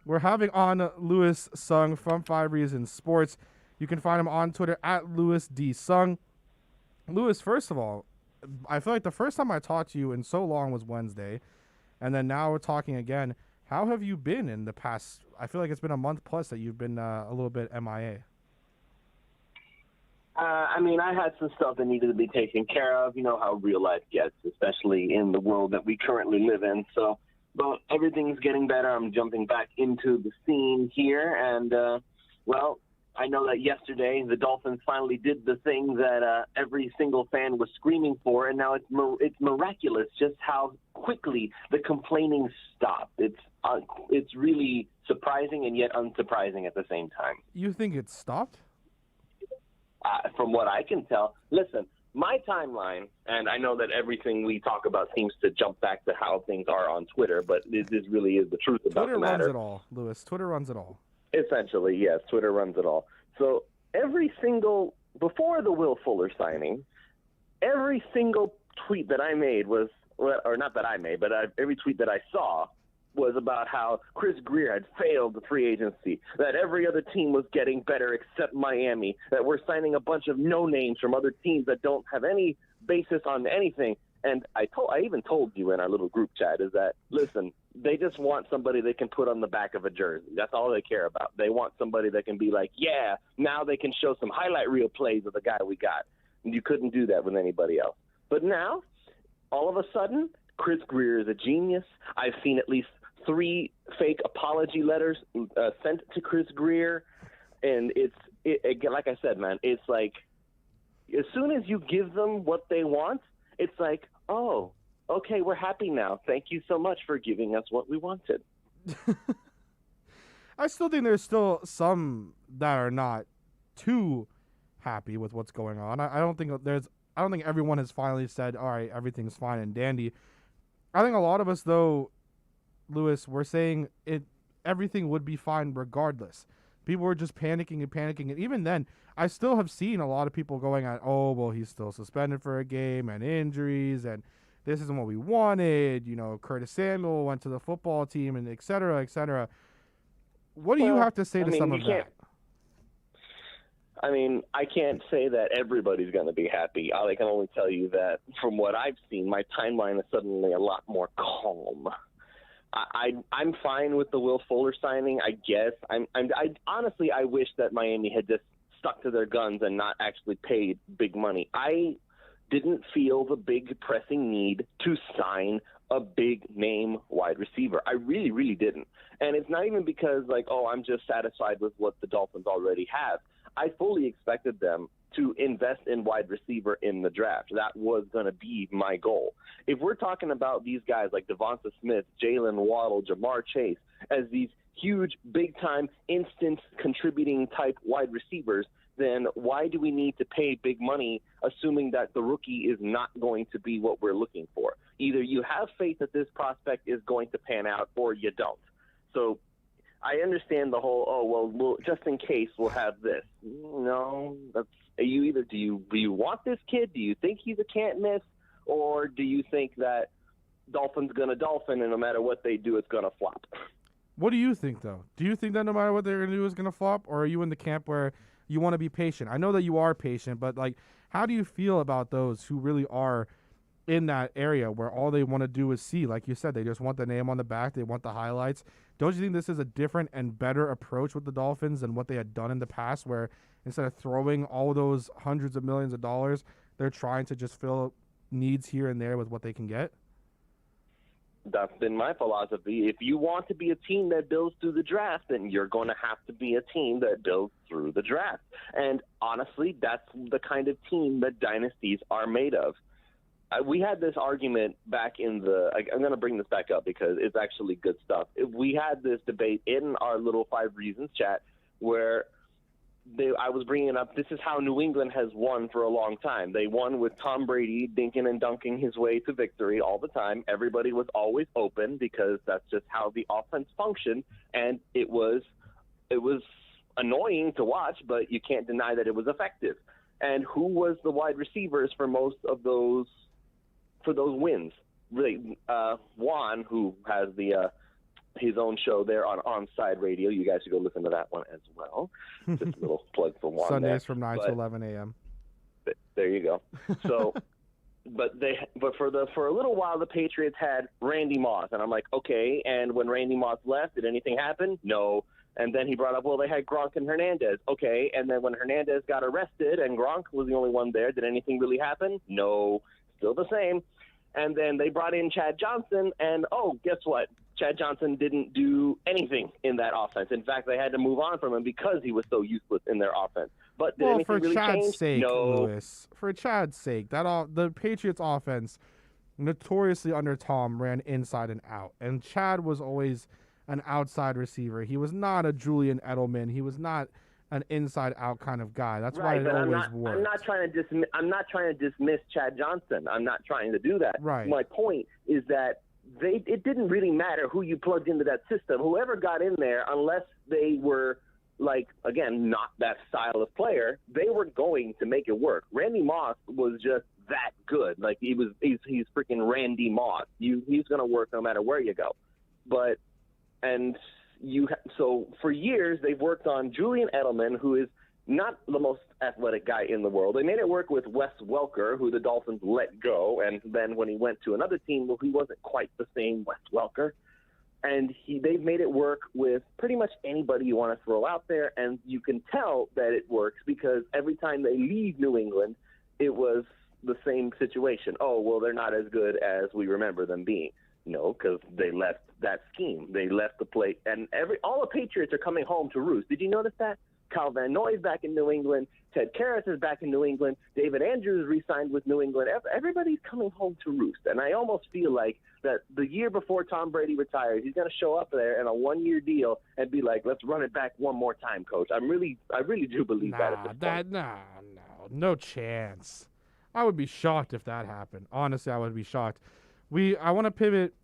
We're having on Lewis Sung from 5 Reasons Sports. You can find him on Twitter at Lewis D. Sung. Lewis, first of all, I feel like the first time I talked to you in so long was Wednesday, and then now we're talking again. How have you been in the past? I feel like it's been a month plus that you've been a little bit MIA. I mean, I had some stuff that needed to be taken care of. You know how real life gets, especially in the world that we currently live in. So, but everything's getting better. I'm jumping back into the scene here. And, well, I know that yesterday the Dolphins finally did the thing that every single fan was screaming for, and now it's miraculous just how quickly the complaining stopped. It's really surprising and yet unsurprising at the same time. You think it stopped? From what I can tell, listen, my timeline, and I know that everything we talk about seems to jump back to how things are on Twitter, but this really is the truth about the matter. Twitter runs it all, Lewis. Twitter runs it all. Essentially, yes, Twitter runs it all. So before the Will Fuller signing, every single tweet that I made was, or not that I made, but every tweet that I saw was about how Chris Greer had failed the free agency, that every other team was getting better except Miami, that we're signing a bunch of no-names from other teams that don't have any basis on anything. And I even told you in our little group chat is that, listen, they just want somebody they can put on the back of a jersey. That's all they care about. They want somebody that can be like, yeah, now they can show some highlight reel plays of the guy we got. And you couldn't do that with anybody else. But now, all of a sudden, Chris Greer is a genius. I've seen at least 3 fake apology letters sent to Chris Greer. And it's like I said, man, it's like as soon as you give them what they want, it's like, oh, okay, we're happy now. Thank you so much for giving us what we wanted. I still think there's still some that are not too happy with what's going on. I don't think everyone has finally said, all right, everything's fine and dandy. I think a lot of us, though, Lewis, we're saying everything would be fine regardless. People were just panicking, and even then, I still have seen a lot of people going at, oh, well, he's still suspended for a game and injuries, and this isn't what we wanted. You know, Curtis Samuel went to the football team, and et cetera, et cetera. What do you have to say to some of that? I mean, I can't say that everybody's going to be happy. I can only tell you that from what I've seen, my timeline is suddenly a lot more calm. I'm fine with the Will Fuller signing, I guess. I honestly, I wish that Miami had just stuck to their guns and not actually paid big money. I didn't feel the big pressing need to sign a big name wide receiver. I really, really didn't. And it's not even because, like, oh, I'm just satisfied with what the Dolphins already have. I fully expected them to invest in wide receiver in the draft. That was going to be my goal. If we're talking about these guys like Devonta Smith, Jalen Waddle, Jamar Chase as these huge, big-time, instant contributing type wide receivers, then why do we need to pay big money assuming that the rookie is not going to be what we're looking for? Either you have faith that this prospect is going to pan out or you don't. So I understand the whole, well, just in case we'll have this. No, do you want this kid? Do you think he's a can't miss? Or do you think that Dolphin's going to Dolphin and no matter what they do, it's going to flop? What do you think, though? Do you think that no matter what they're going to do is going to flop, or are you in the camp where you want to be patient? I know that you are patient, but, like, how do you feel about those who really are in that area where all they want to do is see? Like you said, they just want the name on the back. They want the highlights. Don't you think this is a different and better approach with the Dolphins than what they had done in the past, where instead of throwing all those hundreds of millions of dollars, they're trying to just fill needs here and there with what they can get? That's been my philosophy. If you want to be a team that builds through the draft, then you're going to have to be a team that builds through the draft. And honestly, that's the kind of team that dynasties are made of. We had this argument back in I'm going to bring this back up because it's actually good stuff. We had this debate in our little 5 Reasons chat where I was bringing up, this is how New England has won for a long time. They won with Tom Brady dinking and dunking his way to victory all the time. Everybody was always open because that's just how the offense functioned, and it was annoying to watch, but you can't deny that it was effective. And who was the wide receivers for most of those wins? Really, Juan, who has his own show there on Onside Radio. You guys should go listen to that one as well. Just a little plug for Juan. Sundays from 9 to 11 a.m. There you go. So, but for a little while, the Patriots had Randy Moss, and I'm like, okay. And when Randy Moss left, did anything happen? No. And then he brought up, well, they had Gronk and Hernandez. Okay. And then when Hernandez got arrested and Gronk was the only one there, did anything really happen? No. Still the same. And then they brought in Chad Johnson, and guess what? Chad Johnson didn't do anything in that offense. In fact, they had to move on from him because he was so useless in their offense. But did anything really change? For Chad's sake, no. Lewis, for Chad's sake, the Patriots offense notoriously under Tom ran inside and out, and Chad was always an outside receiver. He was not a Julian Edelman. He was not an inside-out kind of guy. That's why it always worked. I'm not trying to dismiss Chad Johnson. I'm not trying to do that. Right. My point is that it didn't really matter who you plugged into that system. Whoever got in there, unless they were, like, again, not that style of player, they were going to make it work. Randy Moss was just that good. Like, he's freaking Randy Moss. He's going to work no matter where you go. So for years, they've worked on Julian Edelman, who is not the most athletic guy in the world. They made it work with Wes Welker, who the Dolphins let go, and then when he went to another team, he wasn't quite the same Wes Welker. And they've made it work with pretty much anybody you want to throw out there, and you can tell that it works because every time they leave New England, it was the same situation. Oh, well, they're not as good as we remember them being. No, because they left that scheme. They left the play, and all the Patriots are coming home to roost. Did you notice that? Kyle Van Noy's back in New England. Ted Karras is back in New England. David Andrews re-signed with New England. Everybody's coming home to roost, and I almost feel like that the year before Tom Brady retires, he's going to show up there in a one-year deal and be like, "Let's run it back one more time, Coach." I really do believe that at this point. No chance. I would be shocked if that happened. Honestly, I would be shocked. I want to pivot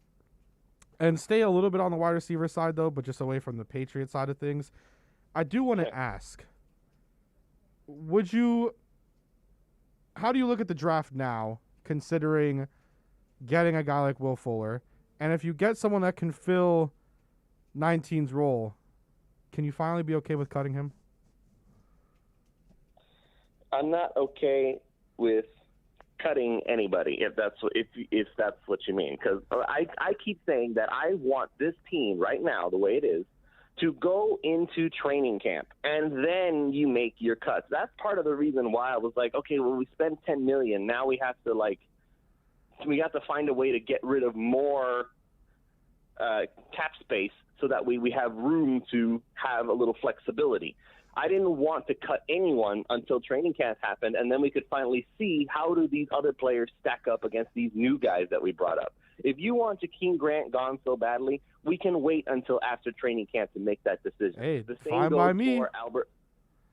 and stay a little bit on the wide receiver side, though, but just away from the Patriot side of things. I do want to ask, how do you look at the draft now, considering getting a guy like Will Fuller? And if you get someone that can fill 19's role, can you finally be okay with cutting him? I'm not okay with cutting anybody, if that's what you mean, because I keep saying that I want this team right now, the way it is, to go into training camp, and then you make your cuts. That's part of the reason why I was like, okay, well, we spend $10 million. Now we have to find a way to get rid of more cap space so that we have room to have a little flexibility. I didn't want to cut anyone until training camp happened, and then we could finally see how do these other players stack up against these new guys that we brought up. If you want Jakeem Grant gone so badly, we can wait until after training camp to make that decision. Hey, the same fine goes by me. for Albert.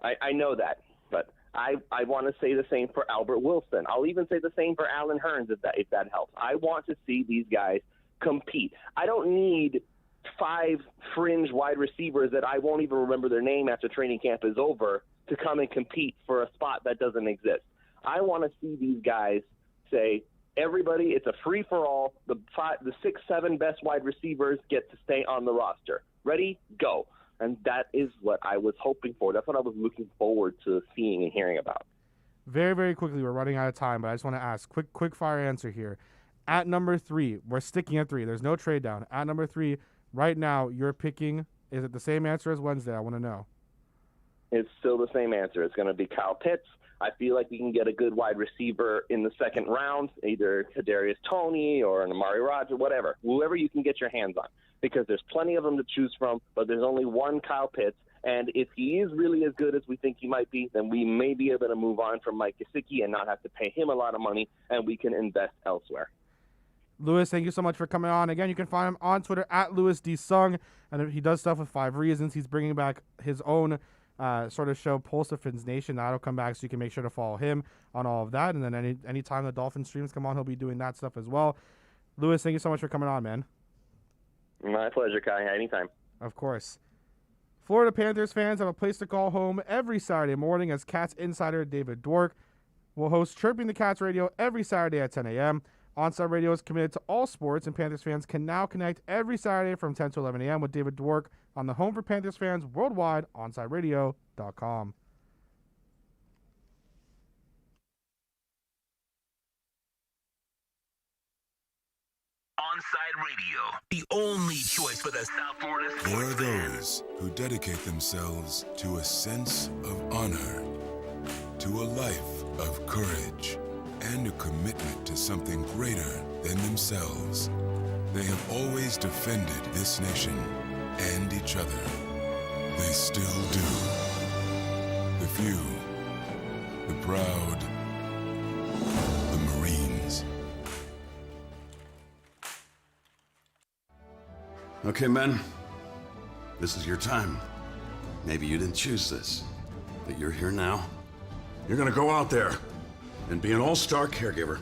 I know that, but I want to say the same for Albert Wilson. I'll even say the same for Allen Hurns if that helps. I want to see these guys compete. I don't need 5 fringe wide receivers that I won't even remember their name after training camp is over to come and compete for a spot that doesn't exist. I want to see these guys say, Everybody, it's a free-for-all. The 6, 7 best wide receivers get to stay on the roster. Ready? Go. And that is what I was hoping for. That's what I was looking forward to seeing and hearing about. Very, very quickly, we're running out of time, but I just want to ask, quick fire answer here. At number 3, we're sticking at 3. There's no trade down. At number 3, right now, you're picking, is it the same answer as Wednesday? I want to know. It's still the same answer. It's going to be Kyle Pitts. I feel like we can get a good wide receiver in the second round, either Kadarius Toney or an Amari Rodgers, whatever, whoever you can get your hands on, because there's plenty of them to choose from, but there's only one Kyle Pitts. And if he is really as good as we think he might be, then we may be able to move on from Mike Gesicki and not have to pay him a lot of money, and we can invest elsewhere. Lewis, thank you so much for coming on. Again, you can find him on Twitter at LewisDSung, and he does stuff with 5 Reasons. He's bringing back his own sort of show, Pulse of Fins Nation. That'll come back, so you can make sure to follow him on all of that. And then anytime the Dolphin streams come on, he'll be doing that stuff as well. Lewis, thank you so much for coming on, man. My pleasure, Kai. Anytime. Of course. Florida Panthers fans have a place to call home every Saturday morning, as Cats insider David Dwork will host Chirping the Cats Radio every Saturday at 10 a.m. Onside Radio is committed to all sports, and Panthers fans can now connect every Saturday from 10 to 11 a.m. with David Dwork on the home for Panthers fans worldwide, OnsideRadio.com. Onside Radio, the only choice for the South Florida sports There are those who dedicate themselves to a sense of honor, to a life of courage, and a commitment to something greater than themselves. They have always defended this nation and each other. They still do. The few, the proud, the Marines. Okay, men, this is your time. Maybe you didn't choose this, but you're here now. You're gonna go out there and be an all-star caregiver.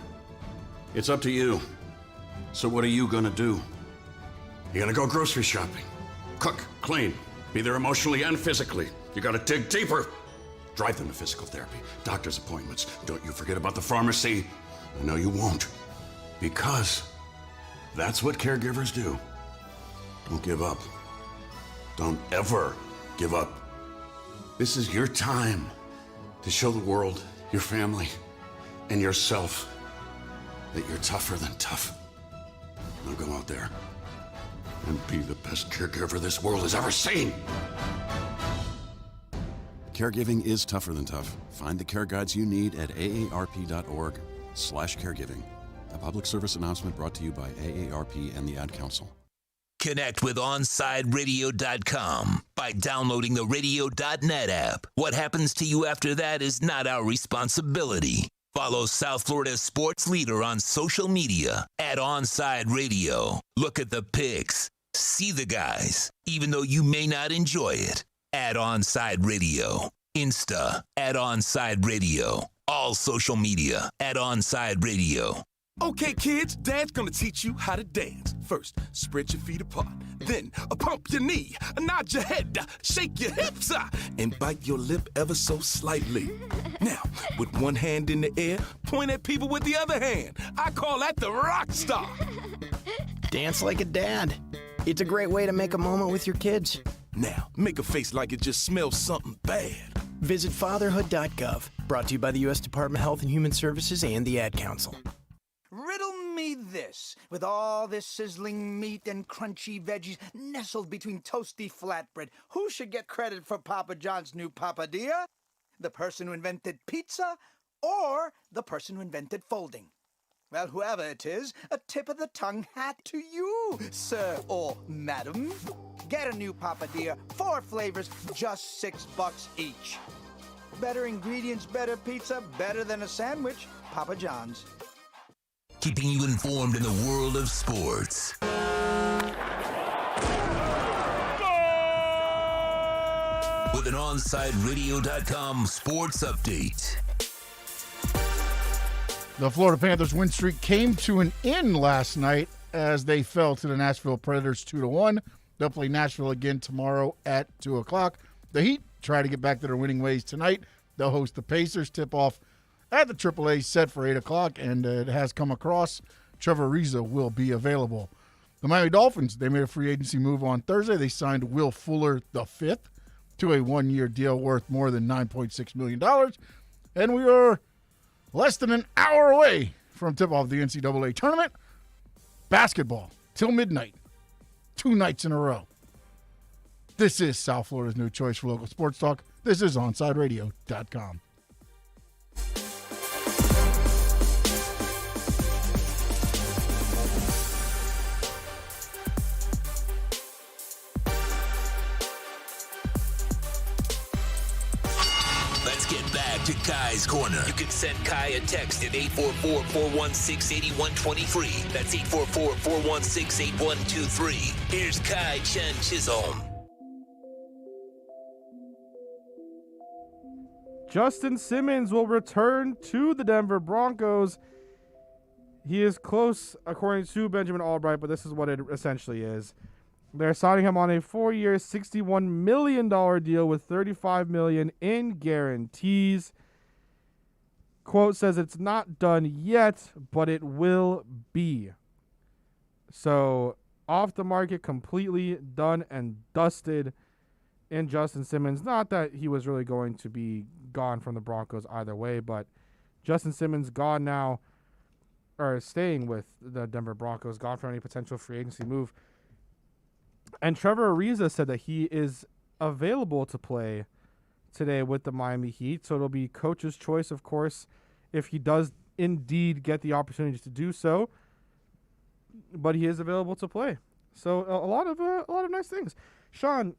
It's up to you. So what are you gonna do? You're gonna go grocery shopping, cook, clean, be there emotionally and physically. You gotta dig deeper. Drive them to physical therapy, doctor's appointments. Don't you forget about the pharmacy. I know you won't, because that's what caregivers do. Don't give up. Don't ever give up. This is your time to show the world, your family, and yourself that you're tougher than tough. Now go out there and be the best caregiver this world has ever seen. Caregiving is tougher than tough. Find the care guides you need at aarp.org/caregiving. A public service announcement brought to you by AARP and the Ad Council. Connect with OnSideRadio.com by downloading the Radio.net app. What happens to you after that is not our responsibility. Follow South Florida's sports leader on social media at Onside Radio. Look at the pics. See the guys, even though you may not enjoy it. At Onside Radio. Insta at Onside Radio. All social media at Onside Radio. Okay, kids, Dad's gonna teach you how to dance. First, spread your feet apart. Then, pump your knee, nod your head, shake your hips, and bite your lip ever so slightly. Now, with one hand in the air, point at people with the other hand. I call that the rock star. Dance like a dad. It's a great way to make a moment with your kids. Now, make a face like it just smells something bad. Visit fatherhood.gov. Brought to you by the U.S. Department of Health and Human Services and the Ad Council. Riddle me this. With all this sizzling meat and crunchy veggies nestled between toasty flatbread, who should get credit for Papa John's new papadilla? The person who invented pizza or the person who invented folding? Well, whoever it is, a tip of the tongue hat to you, sir or madam. Get a new papadilla, 4 flavors, just $6 each. Better ingredients, better pizza, better than a sandwich. Papa John's. Keeping you informed in the world of sports. With an OnSideRadio.com sports update. The Florida Panthers win streak came to an end last night as they fell to the Nashville Predators 2-1. They'll play Nashville again tomorrow at 2 o'clock. The Heat try to get back to their winning ways tonight. They'll host the Pacers. Tip-off at the AAA set for 8 o'clock, and it has come across. Trevor Ariza will be available. The Miami Dolphins, they made a free agency move on Thursday. They signed Will Fuller V to a 1-year deal worth more than $9.6 million. And we are less than an hour away from tip-off of the NCAA tournament. Basketball till midnight, 2 nights in a row. This is South Florida's new choice for local sports talk. This is OnSideRadio.com. Let's get back to Kai's Corner. You can send Kai a text at 844-416-8123. That's 844-416-8123. Here's Kai Chen Chisholm. Justin Simmons will return to the Denver Broncos. He is close, according to Benjamin Albright, but this is what it essentially is. They're signing him on a 4-year, $61 million deal with $35 million in guarantees. Quote says it's not done yet, but it will be. So, off the market, completely done and dusted in Justin Simmons. Not that he was really going to be gone from the Broncos either way, but Justin Simmons gone now, or staying with the Denver Broncos, gone for any potential free agency move. And Trevor Ariza said that he is available to play today with the Miami Heat. So it'll be coach's choice, of course, if he does indeed get the opportunity to do so. But he is available to play. So a lot of nice things. Sean,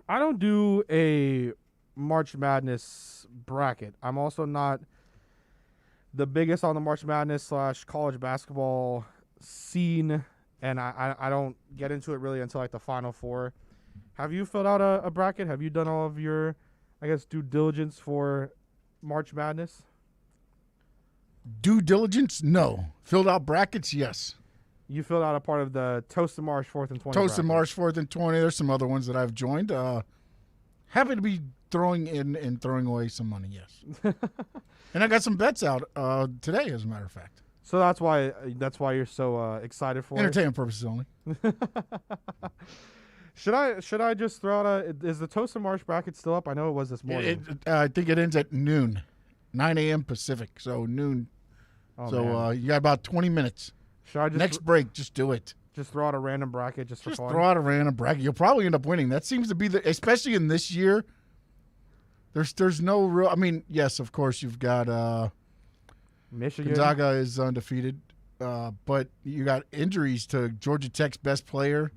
I don't do a March Madness bracket. I'm also not the biggest on the March Madness / college basketball scene. And I don't get into it really until like the Final Four. Have you filled out a bracket? Have you done all of your, I guess, due diligence for March Madness? Due diligence? No. Filled out brackets? Yes. You filled out a part of the Toast of March 4th and 20th. Toast of March 4th and 20th. There's some other ones that I've joined. Happy to be throwing in and throwing away some money, yes. And I got some bets out today, as a matter of fact. So that's why you're so excited for entertainment purposes only. Should I just throw out is the Toast of March bracket still up? I know it was this morning. I think it ends at noon, 9 a.m. Pacific, so noon. Oh, so you got about 20 minutes. Should I just next break? Just do it. Just throw out a random bracket just for fun. Throw out a random bracket. You'll probably end up winning. That seems to be especially in this year. There's no real. I mean, yes, of course you've got. Michigan. Gonzaga is undefeated, but you got injuries to Georgia Tech's best player,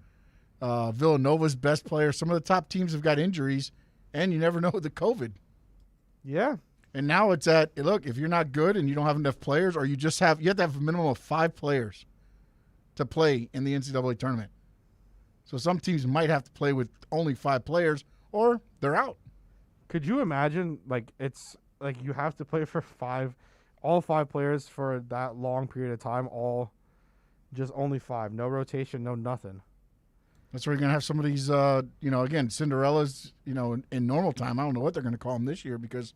Villanova's best player. Some of the top teams have got injuries, and you never know with the COVID. Yeah. And now it's look, if you're not good and you don't have enough players, or you have to have a minimum of 5 players to play in the NCAA tournament. So some teams might have to play with only 5 players, or they're out. Could you imagine, it's like you have to play for all 5 players for that long period of time, just only 5, no rotation, no nothing. That's where you're going to have some of these, again, Cinderellas, in normal time. I don't know what they're going to call them this year because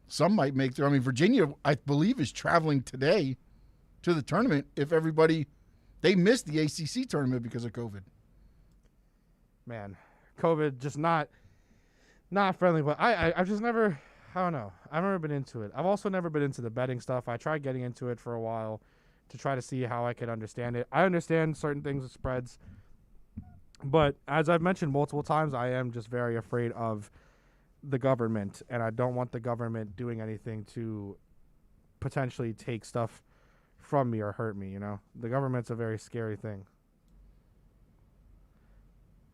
some might make their, Virginia, I believe, is traveling today to the tournament if they missed the ACC tournament because of COVID. Man, COVID just not friendly, but I've just never, I don't know. I've never been into it. I've also never been into the betting stuff. I tried getting into it for a while to try to see how I could understand it. I understand certain things with spreads, but as I've mentioned multiple times, I am just very afraid of the government, and I don't want the government doing anything to potentially take stuff from me or hurt me, The government's a very scary thing.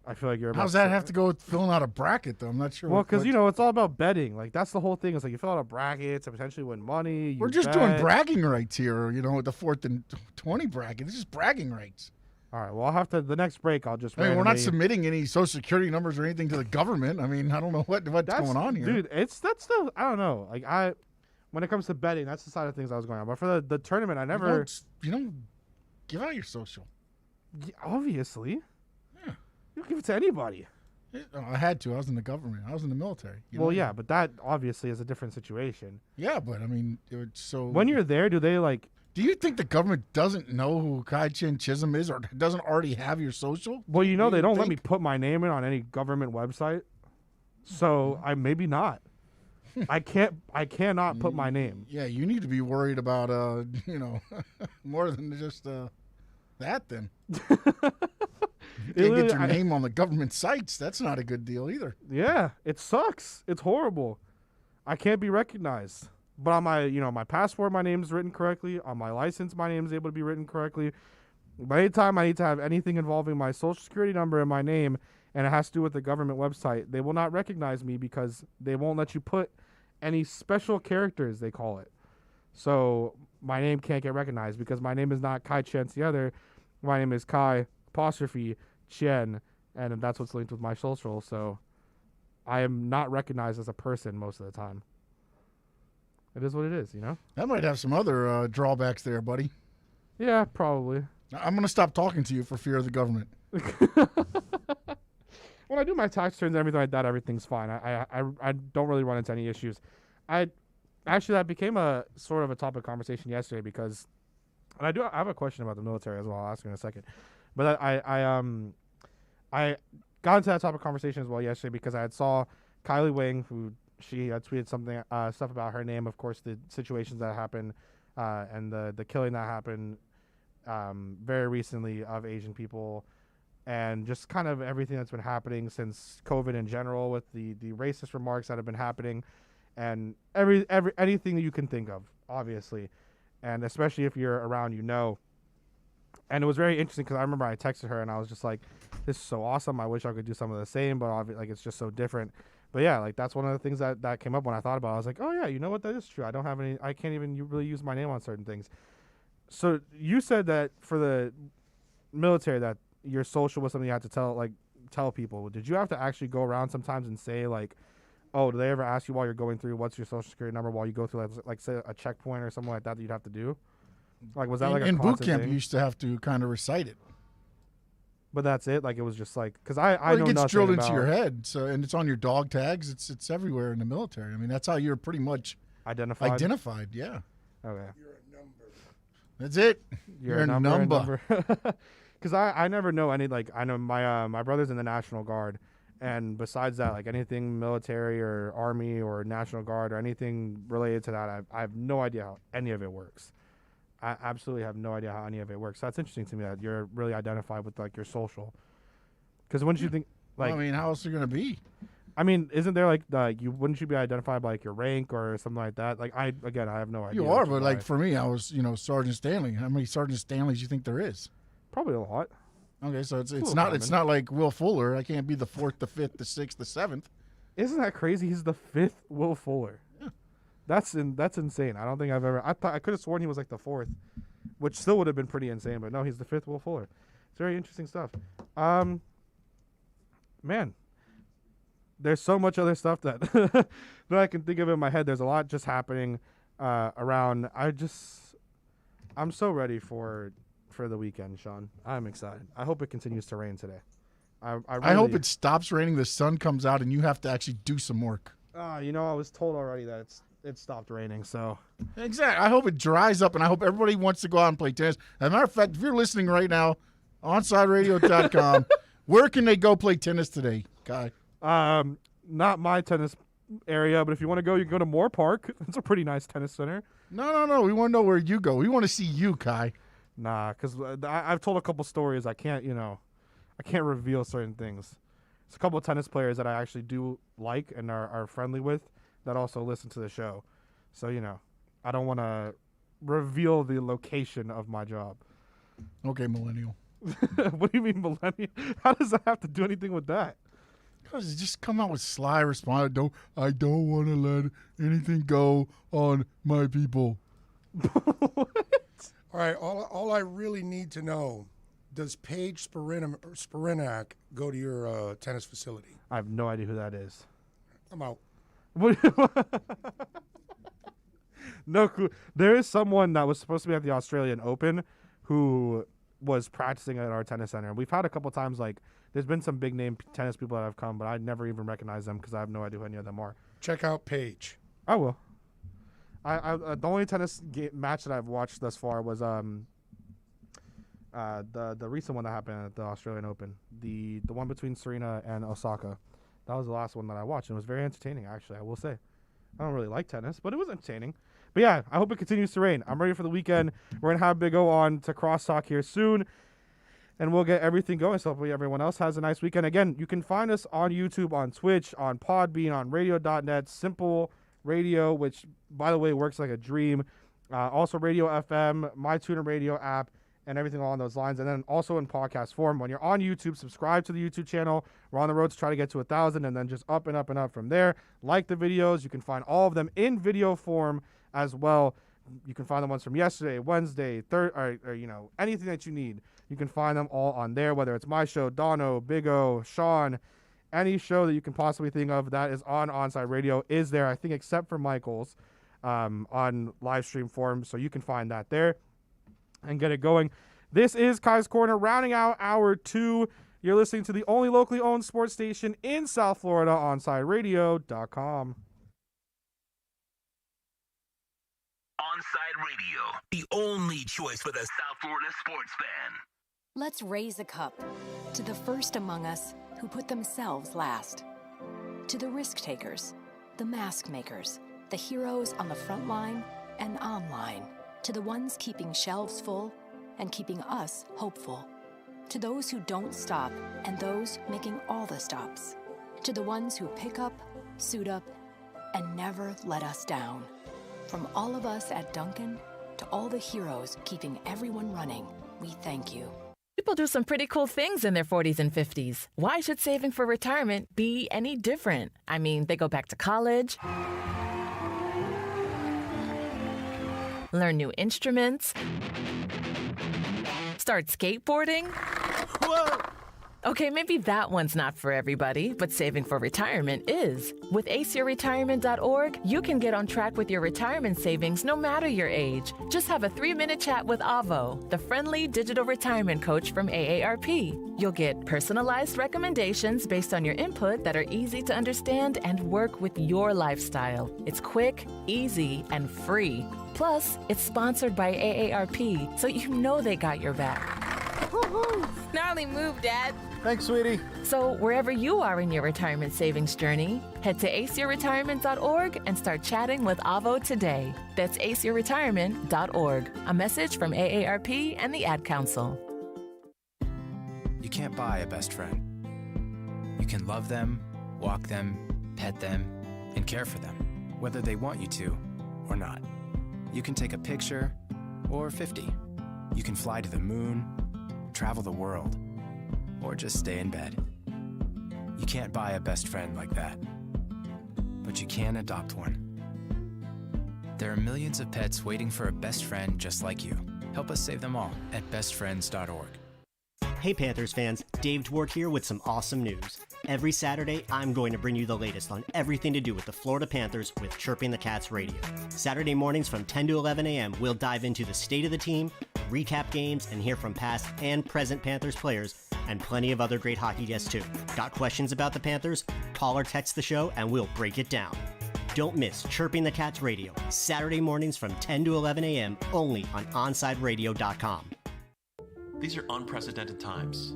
I feel like you're about How's that have to go with filling out a bracket, though? I'm not sure. Well, because, it's all about betting. That's the whole thing. It's like you fill out a bracket to potentially win money. We're just doing bragging rights here, with the 4th and 20 bracket. It's just bragging rights. All right. Well, I'll have to, the next break, I'll just we're not submitting any Social Security numbers or anything to the government. I don't know what's going on here. Dude, that's the, I don't know. When it comes to betting, that's the side of things I was going on. But for the tournament, I never. You don't give out your social. Obviously. You don't give it to anybody. I had to. I was in the government. I was in the military. Well, yeah, but that obviously is a different situation. Yeah, but I mean, so when you're there, do they like? Do you think the government doesn't know who Kai Chen Chisholm is, or doesn't already have your social? Well, they don't let me put my name in on any government website, so I maybe not. I cannot put my name. Yeah, you need to be worried about more than just that. Then you can't get your name on the government sites. That's not a good deal either. Yeah, it sucks. It's horrible. I can't be recognized. But on my, my passport, my name's written correctly. On my license, my name's able to be written correctly. But anytime I need to have anything involving my social security number and my name, and it has to do with the government website, they will not recognize me because they won't let you put any special characters, they call it. So my name can't get recognized because my name is not Kai Chen the other. My name is Kai apostrophe Chen, and that's what's linked with my social. So I am not recognized as a person most of the time. It is what it is, That might have some other drawbacks there, buddy. Yeah, probably. I'm going to stop talking to you for fear of the government. When I do my tax returns and everything like that, everything's fine. I don't really run into any issues. That became a sort of a topic of conversation yesterday because, and I have a question about the military as well. I'll ask you in a second. But I got into that topic of conversation as well yesterday because I saw Kylie Wing, who she had tweeted something stuff about her name, of course, the situations that happened and the killing that happened very recently of Asian people, and just kind of everything that's been happening since COVID in general with the racist remarks that have been happening, and anything that you can think of, obviously, and especially if you're around, And it was very interesting because I remember I texted her and I was just like, "This is so awesome. I wish I could do some of the same, but it's just so different." But yeah, that's one of the things that came up when I thought about it. I was like, oh yeah, you know what? That is true. I can't even really use my name on certain things. So you said that for the military that your social was something you had to tell people. Did you have to actually go around sometimes and say oh, do they ever ask you while you're going through what's your social security number while you go through like say a checkpoint or something like that you'd have to do? Was that in boot camp? You used to have to kind of recite it. But that's it. It was just because I know it gets nothing drilled about, into your head. So, and it's on your dog tags. It's everywhere in the military. I mean, that's how you're pretty much identified. Yeah. Okay. You're a number. That's it. You're a number. Because I never know any I know my brother's in the National Guard, and besides that, anything military or Army or National Guard or anything related to that, I have no idea how any of it works. I absolutely have no idea how any of it works. So that's interesting to me that you're really identified with your social. Because wouldn't you think I mean, how else are you gonna be? I mean, isn't there wouldn't you be identified by your rank or something like that? I have no idea. You are, but for me, I was Sergeant Stanley. How many Sergeant Stanleys do you think there is? Probably a lot. Okay, so it's not like Will Fuller. I can't be the 4th, the 5th, the 6th, the 7th. Isn't that crazy? He's the 5th Will Fuller. Yeah. That's insane. I don't think I've ever. I could have sworn he was the 4th, which still would have been pretty insane. But no, he's the 5th Will Fuller. It's very interesting stuff. Man, there's so much other stuff that that I can think of in my head. There's a lot just happening around. I'm so ready for the weekend, Sean. I'm excited. I hope it continues to rain today. I hope it stops raining, the sun comes out, and you have to actually do some work. I was told already that it stopped raining, so. Exactly. I hope it dries up, and I hope everybody wants to go out and play tennis. As a matter of fact, if you're listening right now, OnsideRadio.com, where can they go play tennis today, Kai? Not my tennis area, but if you want to go, you can go to Moore Park. It's a pretty nice tennis center. No. We want to know where you go. We want to see you, Kai. Nah, because I've told a couple stories. I can't reveal certain things. It's a couple of tennis players that I actually do like and are friendly with that also listen to the show. So, I don't want to reveal the location of my job. Okay, millennial. What do you mean millennial? How does that have to do anything with that? Because you just come out with sly response. I don't want to let anything go on my people. What? All right, all I really need to know, does Paige Spirinak go to your tennis facility? I have no idea who that is. I'm out. No clue. There is someone that was supposed to be at the Australian Open who was practicing at our tennis center. We've had a couple times There's been some big name tennis people that have come, but I never even recognize them because I have no idea who any of them are. Check out Paige. I will. The only tennis match that I've watched thus far was the recent one that happened at the Australian Open, the one between Serena and Osaka. That was the last one that I watched, and it was very entertaining, actually, I will say. I don't really like tennis, but it was entertaining. But yeah, I hope it continues to rain. I'm ready for the weekend. We're going to have Big O on to crosstalk here soon, and we'll get everything going. So hopefully everyone else has a nice weekend. Again, you can find us on YouTube, on Twitch, on Podbean, on radio.net, Simple Radio, which, by the way, works like a dream. Also Radio FM, My Tuner Radio app, and everything along those lines. And then also in podcast form. When you're on YouTube, subscribe to the YouTube channel. We're on the road to try to get to 1,000, and then just up and up and up from there. Like the videos. You can find all of them in video form as well. You can find the ones from yesterday, Wednesday, or you know, anything that you need. You can find them all on there, whether it's my show, Dono, Big O, Sean, any show that you can possibly think of that is on Onside Radio is there, I think, except for Michael's on live stream form. So you can find that there and get it going. This is Kai's Corner, rounding out hour 2. You're listening to the only locally owned sports station in South Florida, OnsideRadio.com. Onside Radio, the only choice for the South Florida sports fan. Let's raise a cup to the first among us who put themselves last. To the risk takers, the mask makers, the heroes on the front line and online. To the ones keeping shelves full and keeping us hopeful. To those who don't stop and those making all the stops. To the ones who pick up, suit up, and never let us down. From all of us at Duncan to all the heroes keeping everyone running, we thank you. People do some pretty cool things in their 40s and 50s. Why should saving for retirement be any different? I mean, they go back to college, learn new instruments, start skateboarding. Whoa! Okay, maybe that one's not for everybody, but saving for retirement is. With aceyourretirement.org, you can get on track with your retirement savings no matter your age. Just have a 3-minute chat with Avo, the friendly digital retirement coach from AARP. You'll get personalized recommendations based on your input that are easy to understand and work with your lifestyle. It's quick, easy, and free. Plus, it's sponsored by AARP, so you know they got your back. Gnarly move, Dad. Thanks, sweetie. So wherever you are in your retirement savings journey, head to aceyourretirement.org and start chatting with Avo today. That's aceyourretirement.org. A message from AARP and the Ad Council. You can't buy a best friend. You can love them, walk them, pet them, and care for them, whether they want you to or not. You can take a picture or 50. You can fly to the moon, travel the world, or just stay in bed. You can't buy a best friend like that, but you can adopt one. There are millions of pets waiting for a best friend just like you. Help us save them all at bestfriends.org. Hey Panthers fans, Dave Dwork here with some awesome news. Every Saturday, I'm going to bring you the latest on everything to do with the Florida Panthers with Chirping the Cats Radio. Saturday mornings from 10 to 11 a.m., we'll dive into the state of the team, recap games, and hear from past and present Panthers players, and plenty of other great hockey guests too. Got questions about the Panthers? Call or text the show and we'll break it down. Don't miss Chirping the Cats Radio, Saturday mornings from 10 to 11 a.m. only on OnsideRadio.com. These are unprecedented times,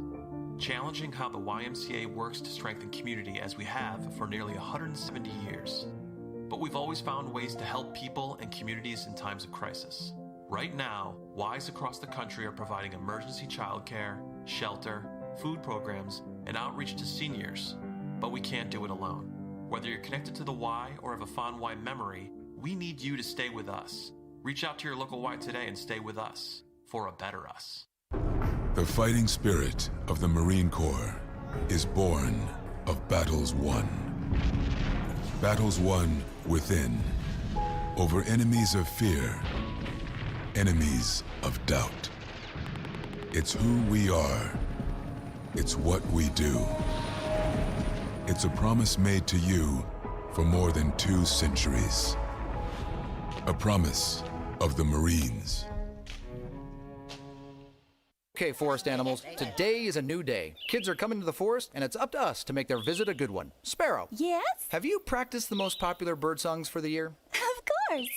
challenging how the YMCA works to strengthen community as we have for nearly 170 years. But we've always found ways to help people and communities in times of crisis. Right now, Ys across the country are providing emergency childcare, shelter, food programs, and outreach to seniors. But we can't do it alone. Whether you're connected to the Y or have a fond Y memory, we need you to stay with us. Reach out to your local Y today and stay with us for a better us. The fighting spirit of the Marine Corps is born of battles won. Battles won within, over enemies of fear, enemies of doubt. It's who we are. It's what we do. It's a promise made to you for more than 2 centuries. A promise of the Marines. Okay, forest animals, today is a new day. Kids are coming to the forest, and it's up to us to make their visit a good one. Sparrow. Yes? Have you practiced the most popular bird songs for the year? Of course.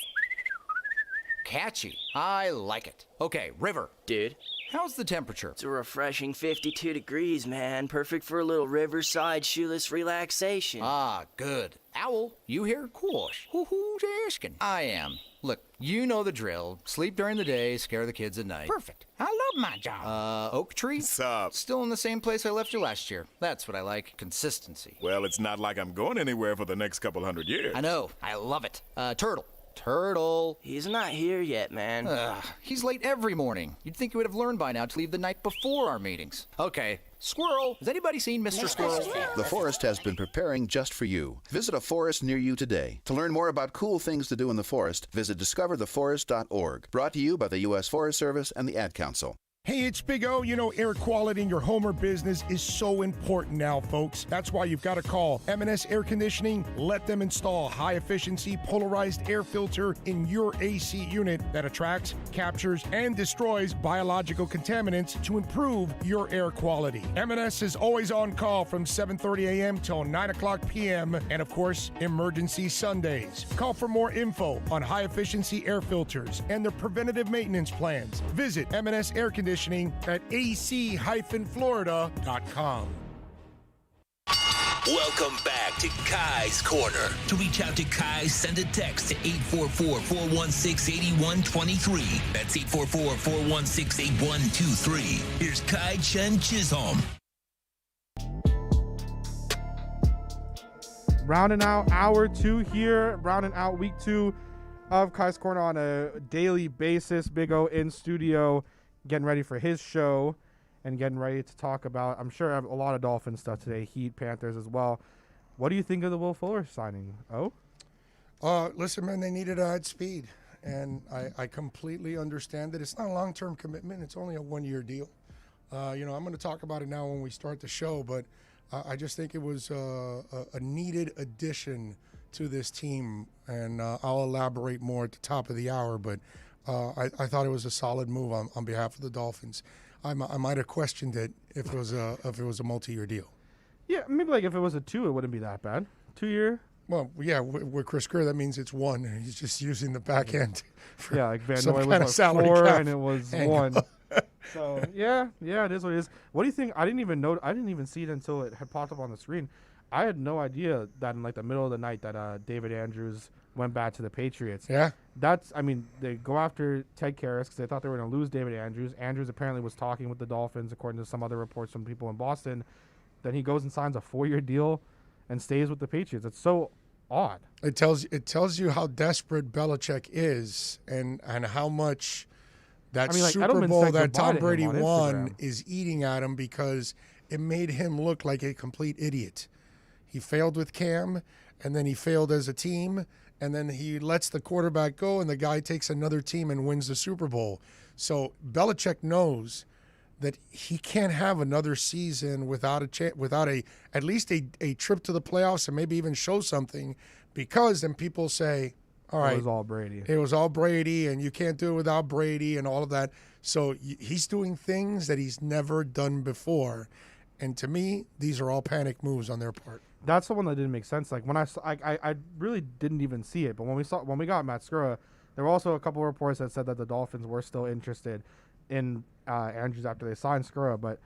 Catchy. I like it. Okay, River. Dude. How's the temperature? It's a refreshing 52 degrees, man. Perfect for a little riverside shoeless relaxation. Ah, good. Owl, you here? Course. Who's asking? I am. Look, you know the drill. Sleep during the day, scare the kids at night. Perfect. I love my job. Oak tree? What's up? Still in the same place I left you last year. That's what I like. Consistency. Well, it's not like I'm going anywhere for the next couple hundred years. I know. I love it. Turtle. Turtle. He's not here yet, man. He's late every morning. You'd think he would have learned by now to leave the night before our meetings. Okay. Squirrel. Has anybody seen Mr. Squirrel? The forest has been preparing just for you. Visit a forest near you today. To learn more about cool things to do in the forest, visit discovertheforest.org. Brought to you by the U.S. Forest Service and the Ad Council. Hey, it's Big O. You know, air quality in your home or business is so important now, folks. That's why you've got to call M&S Air Conditioning. Let them install high-efficiency polarized air filter in your AC unit that attracts, captures, and destroys biological contaminants to improve your air quality. M&S is always on call from 7:30 a.m. till 9 o'clock p.m. and, of course, emergency Sundays. Call for more info on high-efficiency air filters and their preventative maintenance plans. Visit M&S Air Conditioning at ac-florida.com. Welcome back to Kai's Corner. To reach out to Kai, send a text to 844-416-8123. That's 844-416-8123. Here's Kai Chen Chisholm. Rounding out hour 2 here, rounding out week 2 of Kai's Corner on a daily basis. Big O in studio, getting ready for his show and getting ready to talk about, I'm sure I have a lot of Dolphins stuff today, Heat, Panthers as well. What do you think of the Will Fuller signing? Listen, man, they needed at speed, and I completely understand that it's not a long-term commitment. It's only a one-year deal. I'm going to talk about it now when we start the show, but I just think it was a needed addition to this team, and I'll elaborate more at the top of the hour, but I thought it was a solid move on behalf of the Dolphins. I might have questioned it if it was a multi-year deal. Yeah, maybe like if it was a 2, it wouldn't be that bad. 2-year. Well, yeah, with Chris Greer, that means it's 1. He's just using the back end. Yeah, like Van Noy was like 4 and it was 1. So yeah, it is what it is. What do you think? I didn't even see it until it had popped up on the screen. I had no idea that in like the middle of the night that David Andrews went back to the Patriots. Yeah. They go after Ted Karras because they thought they were going to lose David Andrews. Andrews apparently was talking with the Dolphins, according to some other reports from people in Boston. Then he goes and signs a 4-year deal and stays with the Patriots. It's so odd. It tells you how desperate Belichick is and how much that Super Edelman Bowl that Tom Brady on won Instagram. is eating at him because it made him look like a complete idiot. He failed with Cam, and then he failed as a team, and then he lets the quarterback go, and the guy takes another team and wins the Super Bowl. So Belichick knows that he can't have another season without at least a trip to the playoffs and maybe even show something, because then people say, all right, It was all Brady. It was all Brady, and you can't do it without Brady and all of that. So he's doing things that he's never done before. And to me, these are all panic moves on their part. That's the one that didn't make sense. Like when I really didn't even see it, but when we got Matt Skura, there were also a couple of reports that said that the Dolphins were still interested in Andrews after they signed Skura. But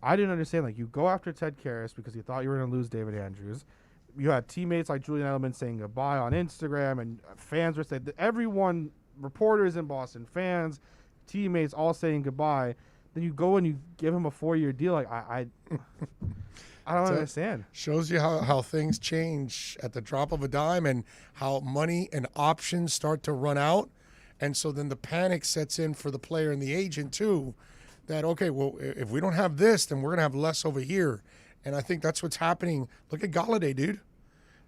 I didn't understand. Like, you go after Ted Karras because you thought you were going to lose David Andrews. You had teammates like Julian Edelman saying goodbye on Instagram, and fans were saying everyone, reporters in Boston, fans, teammates, all saying goodbye. Then you go and you give him a 4-year deal. Like I don't understand. Shows you how things change at the drop of a dime, and how money and options start to run out. And so then the panic sets in for the player and the agent too, that, okay, well, if we don't have this, then we're going to have less over here. And I think that's what's happening. Look at Galladay, dude.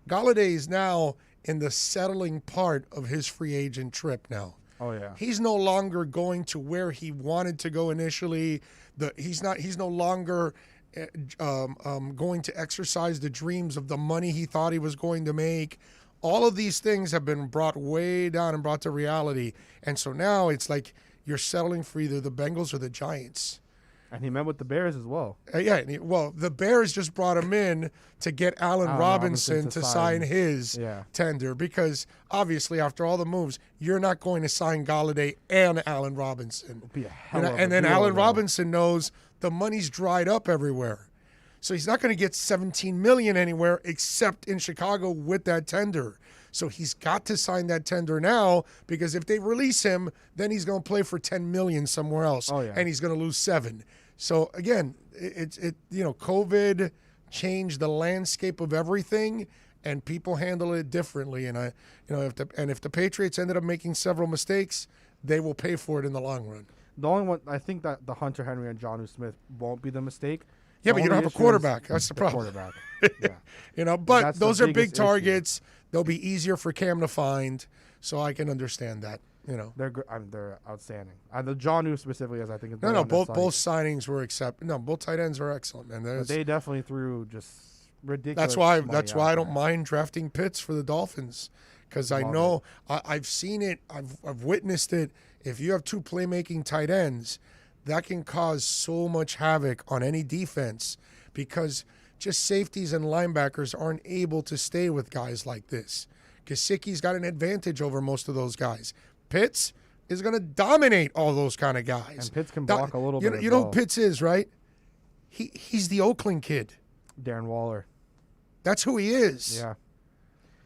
Galladay is now in the settling part of his free agent trip now. Oh, yeah. He's no longer going to where he wanted to go initially. He's no longer going to exercise the dreams of the money he thought he was going to make. All of these things have been brought way down and brought to reality. And so now it's like you're settling for either the Bengals or the Giants. And he met with the Bears as well. Well, the Bears just brought him in to get Allen Robinson to sign his tender because obviously after all the moves, you're not going to sign Galladay and Allen Robinson. Be a hell of a and then deal, Allen though. Robinson knows the money's dried up everywhere. So he's not going to get $17 million anywhere except in Chicago with that tender. So he's got to sign that tender now because if they release him, then he's going to play for $10 million somewhere else, and he's going to lose $7 million. So again, COVID changed the landscape of everything, and people handle it differently. And if the Patriots ended up making several mistakes, they will pay for it in the long run. The only one I think that the Hunter Henry and Jonnu Smith won't be the mistake. Yeah, but you don't have a quarterback. That's the problem. Quarterback. But That's those the are big biggest issue. targets. They'll be easier for Cam to find, so I can understand that. They're outstanding. The Jonnu specifically, as I think. Both signings were both tight ends are excellent, man. But they definitely threw just ridiculous. That's why I don't mind drafting Pitts for the Dolphins, because I know I've seen it. I've witnessed it. If you have two playmaking tight ends, that can cause so much havoc on any defense because just safeties and linebackers aren't able to stay with guys like this. Gesicki's got an advantage over most of those guys. Pitts is going to dominate all those kind of guys. And Pitts can block a little bit. You know who Pitts is, right? He's the Oakland kid. Darren Waller. That's who he is. Yeah.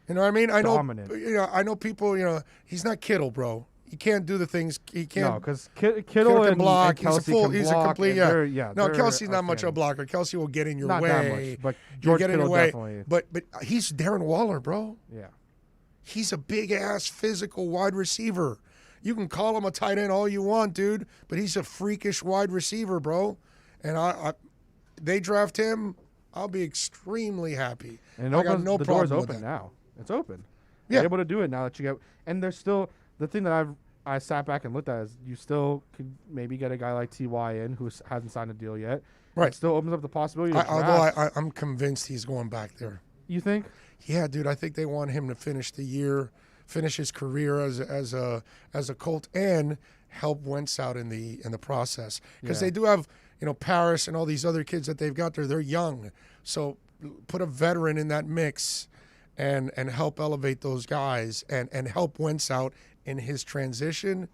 You know what I mean? Dominant. I know people, he's not Kittle, bro. He can't do the things he can't. No, because Kittle can and block. And Kelsey can He's block, a complete. No, they're Kelsey's not much of a blocker. Kelsey will get in your not way. That much, but You'll George get in Kittle your way. definitely. But he's Darren Waller, bro. Yeah. He's a big ass physical wide receiver. You can call him a tight end all you want, dude, but he's a freakish wide receiver, bro. And they draft him, I'll be extremely happy. And I got no the problem door's with open that. now. It's open. Yeah. You're able to do it now that you get. And there's still the thing that I sat back and looked at is you still could maybe get a guy like T.Y. in who hasn't signed a deal yet. Right. It still opens up the possibility. Although I'm convinced he's going back there. You think? Yeah, dude. I think they want him to finish the year, finish his career as a Colt, and help Wentz out in the process because they do have Paris and all these other kids that they've got there. They're young, so put a veteran in that mix, and help elevate those guys and help Wentz out in his transition.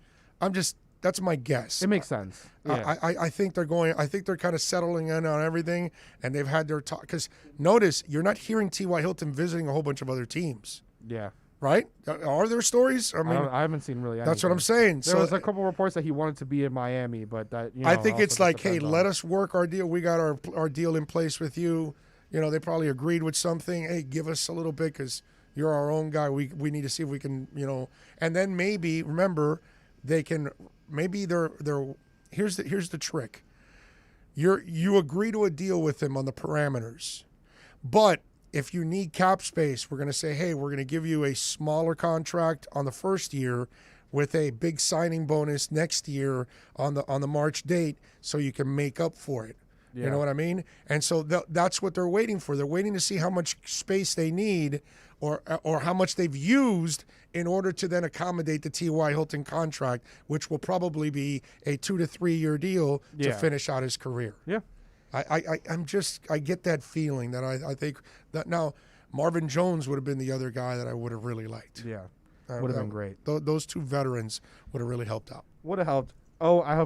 That's my guess. It makes sense. Yeah. I think they're going. I think they're kind of settling in on everything, and they've had their talk. Because notice you're not hearing T.Y. Hilton visiting a whole bunch of other teams. Yeah. Right? Are there stories? I mean, I haven't seen really anything. That's what I'm saying. There was a couple reports that he wanted to be in Miami, but that I think it's like, hey, let us work our deal. We got our deal in place with you. They probably agreed with something. Hey, give us a little bit because you're our own guy. We need to see if we can, and then maybe remember they can. Maybe they're here's the trick. You agree to a deal with them on the parameters, but if you need cap space, we're going to say, hey, we're going to give you a smaller contract on the first year with a big signing bonus next year on the March date so you can make up for it. Yeah. You know what I mean? And so that's what they're waiting for. They're waiting to see how much space they need or how much they've used in order to then accommodate the T.Y. Hilton contract, which will probably be a 2 to 3 year deal to finish out his career. Yeah. I get that feeling that I think that now Marvin Jones would have been the other guy that I would have really liked. Yeah, would have been great. Those two veterans would have really helped out. Would have helped. Oh, I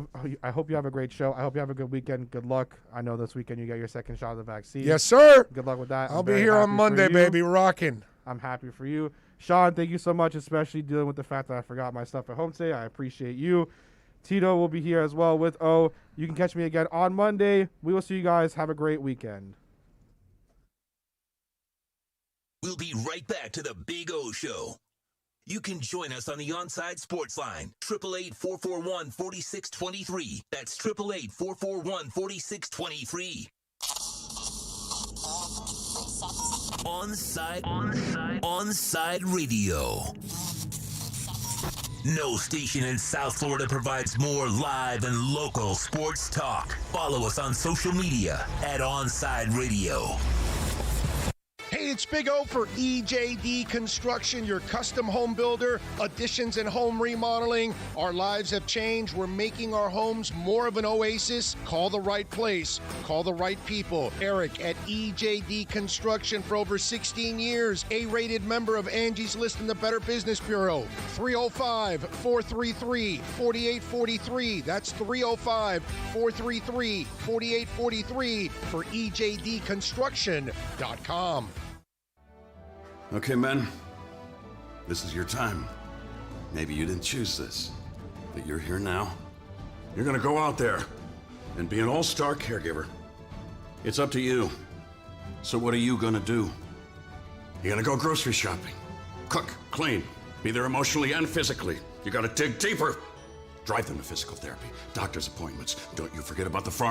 hope you have a great show. I hope you have a good weekend. Good luck. I know this weekend you get your second shot of the vaccine. Yes, sir. Good luck with that. I'll be here on Monday, baby, rocking. I'm happy for you. Sean, thank you so much, especially dealing with the fact that I forgot my stuff at home today. I appreciate you. Tito will be here as well with O. You can catch me again on Monday. We will see you guys. Have a great weekend. We'll be right back to the Big O Show. You can join us on the Onside Sports Line, 888-441-4623. That's 888-441-4623. Onside Radio. No station in South Florida provides more live and local sports talk. Follow us on social media at Onside Radio. Hey, it's Big O for EJD Construction, your custom home builder, additions and home remodeling. Our lives have changed. We're making our homes more of an oasis. Call the right place. Call the right people. Eric at EJD Construction for over 16 years. A-rated member of Angie's List in the Better Business Bureau. 305-433-4843. That's 305-433-4843 for EJDConstruction.com. Okay, men, this is your time. Maybe you didn't choose this, but you're here now. You're gonna go out there and be an all-star caregiver. It's up to you. So what are you gonna do? You're gonna go grocery shopping, cook, clean, be there emotionally and physically. You gotta dig deeper. Drive them to physical therapy, doctor's appointments. Don't you forget about the farm.